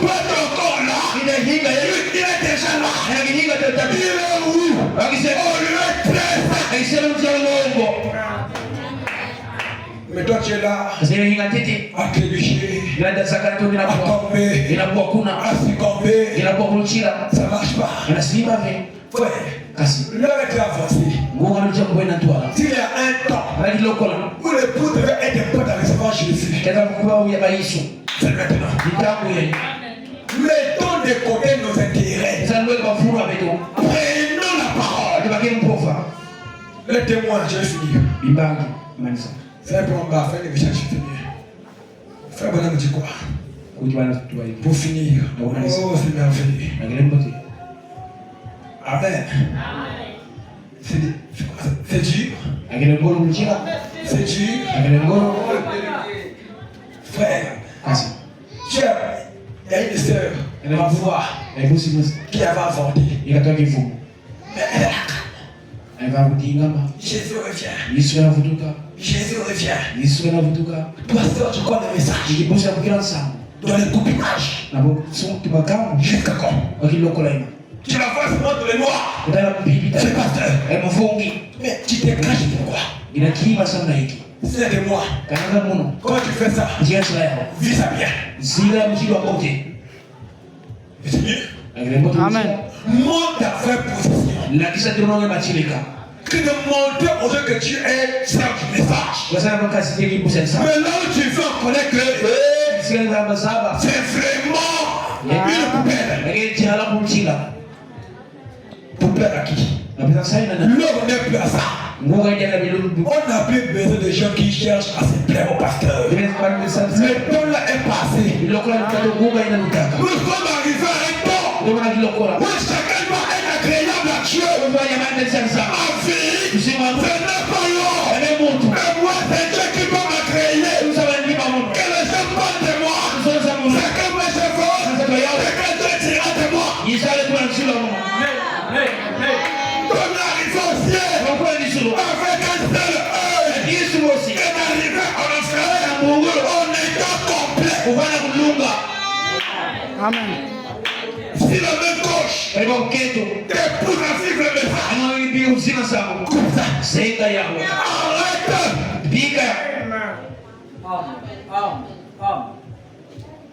Toi, tu es encore là. Il est déjà là. Il est où? On lui est très. Mais toi tu es là, à trébucher, à tomber, à succomber, ça ne marche pas. Frère, l'heure est avancée. S'il y a un temps où l'époux devait être prêt à recevoir Jésus, c'est maintenant. Mettons de côté nos intérêts. Prenons la parole. Le témoin, je vais finir. C'est pour un bas, faire les messages finir. Frère Bonhomme dit quoi? Pour finir. Oh, c'est merveilleux. Amen. C'est dur. C'est dur. Frère, tu as, il y a une sœur, ma voix, qui avait avorté. Mais elle a Jésus revient. Jésus revient. Pasteur, tu crois le message? Dans les coupinages. Jusqu'à quand? Tu la vois seulement dans les noirs. C'est pasteur. Mais tu te caches pourquoi? C'est de moi. Quand tu fais ça, vis ça bien. C'est mieux. Amen. Montre ta vraie position. Que de montrer aux gens que tu es sert du message. Mais là où tu veux en connaître que c'est vraiment une poubelle. Poubelle à qui? L'homme n'est plus à ça. On n'a plus besoin de gens qui cherchent à se plaire au pasteur. Le temps là est passé. Nous sommes arrivés à un temps où chacun doit être agréable à Dieu. Ma vie, ce n'est pas l'homme. Et moi, c'est Dieu qui doit m'agréer. Que les gens parlent de moi. C'est que moi je veux. C'est que Dieu dira de moi. Comme l'arrivée au ciel. Avec un seul œil. Amen. Si la main gauche t'épouse à vivre le message, comme ça. Arrête.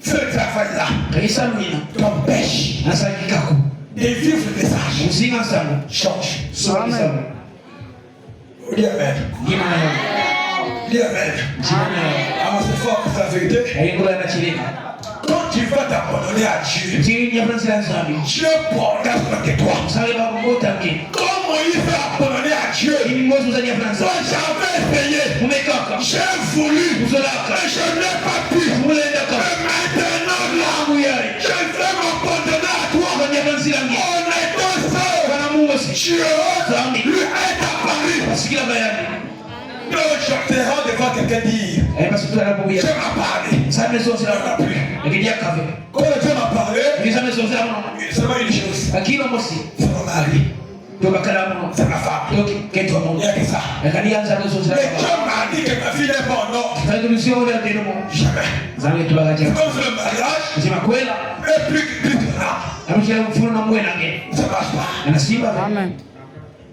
Ce travail-là t'empêche de vivre le message. Change. Amen. Dis Amen. Dis Amen. Ah, c'est fort, c'est la vérité. Quand tu vas t'abandonner à Dieu, Dieu prendra soin de toi. Quand Moïse s'est abandonné à Dieu, moi j'avais essayé, j'ai voulu, et je n'ai pas pu. Et maintenant là, je vais m'abandonner à toi. On est deux sœurs. Dieu lui est apparu. Donc je te rends devant quelqu'un dire, Dieu m'a parlé. Ça ne s'en sera plus. Quand Dieu m'a parlé, seulement une chose, c'est mon mari, c'est ma femme. Il n'y a que ça. Mais Dieu m'a dit que ma fille n'est pas en ordre. Jamais. C'est comme le mariage, et plus que là, ça ne marche pas. Amen.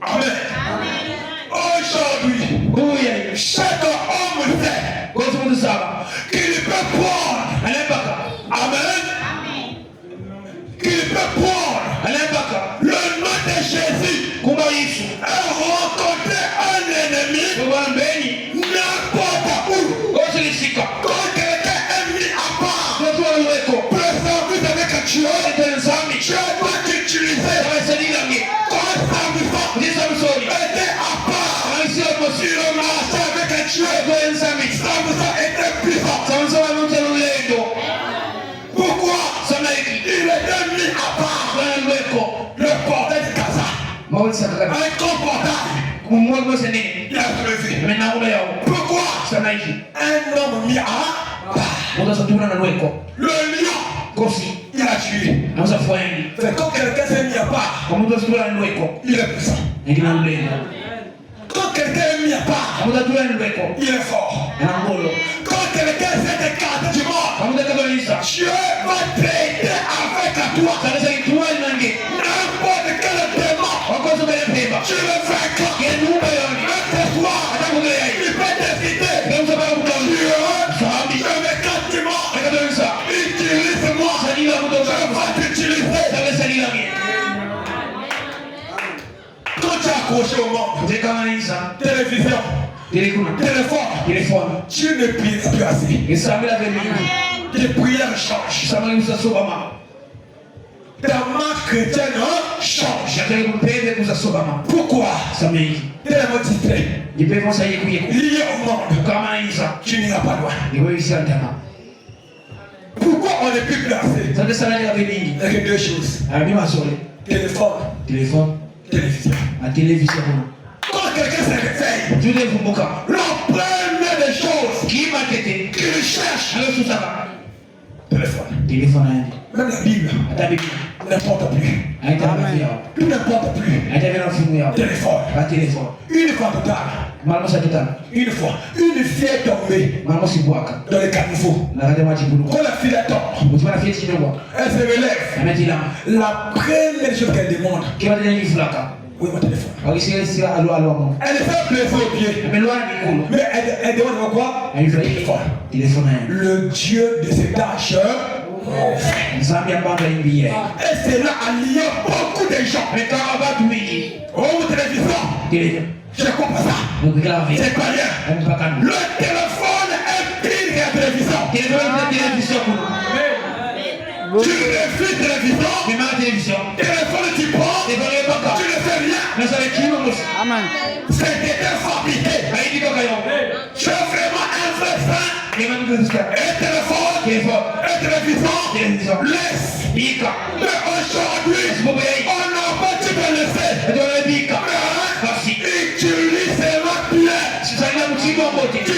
Amen. Aujourd'hui, chaque homme sait qu'il peut prendre. Amen. Qu'il peut prendre le nom de Jésus et rencontrer un ennemi n'importe où. Quand quelqu'un est mis à part pour le service avec Dieu, Dieu va t'utiliser. Quand Samson était à part, il marchait avec Dieu. Samson était puissant. Pourquoi? Il était mis à part. Le portail de Gaza. Un grand portail. Il a soulevé. Pourquoi? Un homme mis à part. Le lion, il a tué. C'est quand quelqu'un s'est mis à part, il est puissant. Quand quelqu'un est mis à part, il est fort. Quand quelqu'un s'est écarté du mort, Dieu va traiter avec toi. N'importe quel démon, tu le vaincras. Même toi, il peut t'éviter. Dieu, je m'écarte du mort. Utilise-moi. Je vais t'utiliser. Quand tu es accroché au monde, télévision, téléphone, tu ne pries plus assez. Tes prières changent. Ta marque chrétienne change. Pourquoi? Tellement distrait. Lié au monde. Tu n'iras pas loin. Pourquoi on n'est plus placé? Il y a que deux choses. Téléphone. Télévision. Quand quelqu'un se réveille, la première des choses qu'il cherche, téléphone. Même la Bible n'importe plus. Tout n'importe plus. Téléphone. Une fois totale. Une fois. Une fille est tombée dans le caniveau. Quand la fille tombe, elle se relève. La première chose qu'elle demande, oui, mon téléphone. Elle fait plaisir aux pieds. Mais elle demande quoi? Téléphone. Le Dieu de cet âge. Et cela a lié beaucoup de gens. Oh, télévision. Je comprends ça. C'est pas bien. Le téléphone est pire que la télévision. Tu refuses télévision. Téléphone tu prends. Tu ne fais rien. Amen. C'était fabriqué. Tu es vraiment un vrai saint. Et téléphone. Et télévision. Laisse. Mais aujourd'hui, on n'a pas dû me laisser. Utilise-la bien. Tu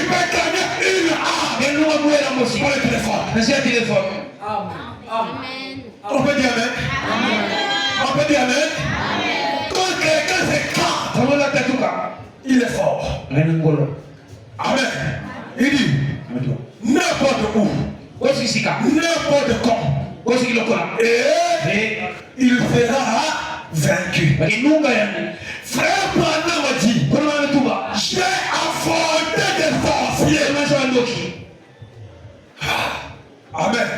peux gagner une arme pour le téléphone. On peut dire Amen. On peut dire Amen. Quand quelqu'un s'écarte, il est fort. Amen. Il dit n'importe où. Et il sera vaincu. Frère Branham m'a dit, j'ai affronté des sorciers. Amen.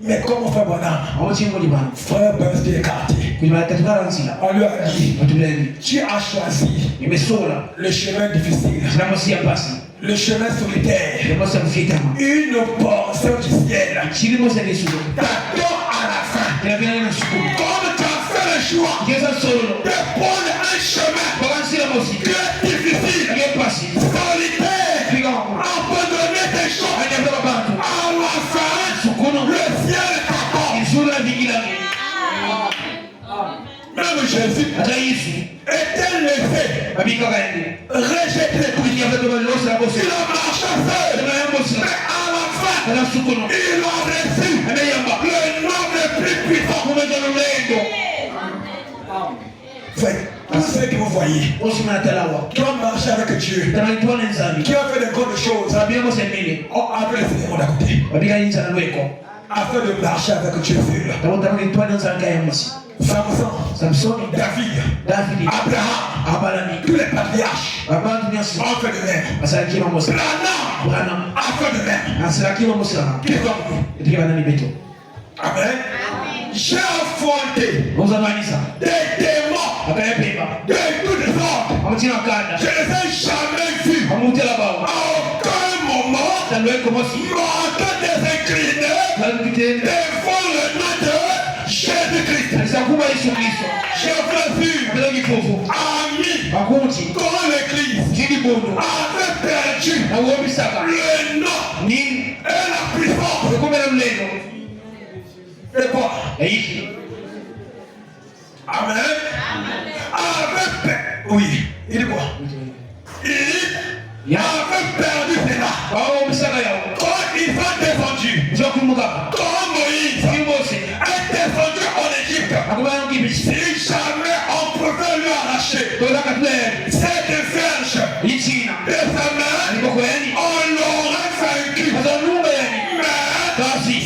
Mais comment frère Branham? Frère Branham s'est écarté. On lui a dit, tu as choisi le chemin difficile, le chemin solitaire, une portion du ciel. T'attends à la fin. Comme tu as fait le choix de prendre un chemin très difficile, solitaire, abandonner tes choix, à la fin, le ciel t'attend. Même Jésus était laissé rejeté. Il a marché seul. Mais à la fin, il a reçu le nom le plus puissant. Tous ceux que vous voyez qui ont marché avec Dieu, qui ont fait de grandes choses, ont appelé le Seigneur d'à côté afin de marcher avec Dieu seul. Samson, David, Abraham, tous les patriarches ont fait de même. Branham a fait de même. Qui sont nous? Amen. J'ai affronté des démons de tous les ordres. Je ne les ai jamais vus. À aucun moment, m'ont des inclinés devant le nom de Jésus-Christ. J'ai vu amis quand l'église avait perdu le nom et la puissance. Et quoi? Amen. Avec perdu. Oui. Il dit quoi? Il avait perdu cela. Quand ils sont descendus, quand Moïse est descendu en Égypte, si jamais on pouvait lui arracher cette verge de sa main, on l'aurait vaincu. Mais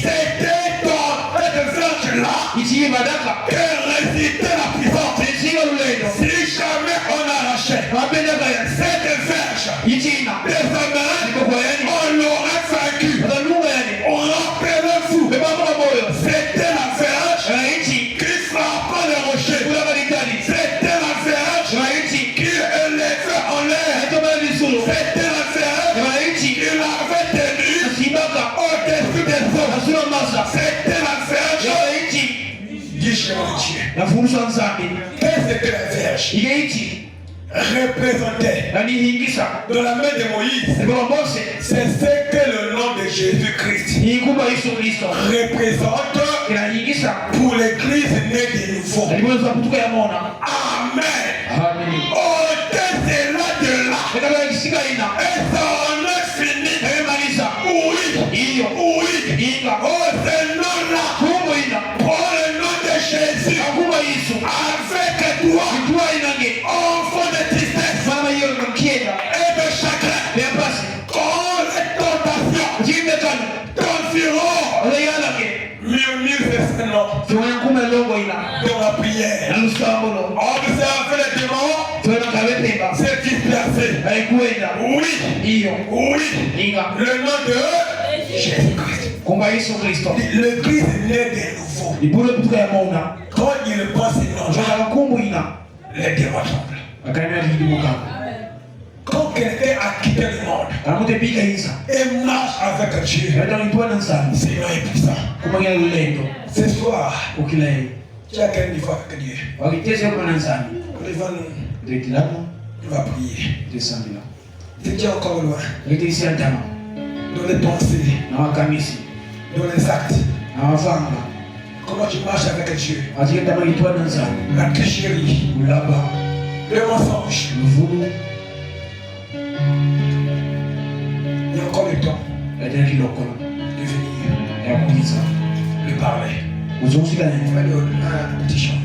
c'était dans cette verge-là que résidait la puissance. Si jamais on arrachait cette verge de sa main, on l'aurait vaincu. Rappelez-vous, c'était la verge qui frappait les rochers. C'était la verge qui élevait en l'air. C'était la verge qui l'avait tenu au-dessus des eaux. C'était la verge du chemin de Dieu. Qu'est-ce que la verge représentait dans la main de Moïse? C'est ce que le nom de Jésus-Christ représente pour l'église née de nouveau. Amen. Au-delà de là, et ça en est fini. Oui. Oh, ce nom-là, prends le nom de Jésus avec toi, enfant de tristesse et de chagrin. Quand les tentations t'environnent, murmure ce nom dans la prière. Observe les démons se disperser. Oui. Le nom de Jésus-Christ. Le Christ est né de nouveau. Quand il pense les démons tremblent. Quand quelqu'un a quitté le monde et marche avec Dieu, Seigneur est puissant. Ce soir, tu as quel niveau avec Dieu? On va prier. Tu es encore loin. Dans les pensées, dans les actes. Comment tu marches avec Dieu? La tricherie, le mensonge. Il y a encore le temps de venir, de parler. Un petit chant.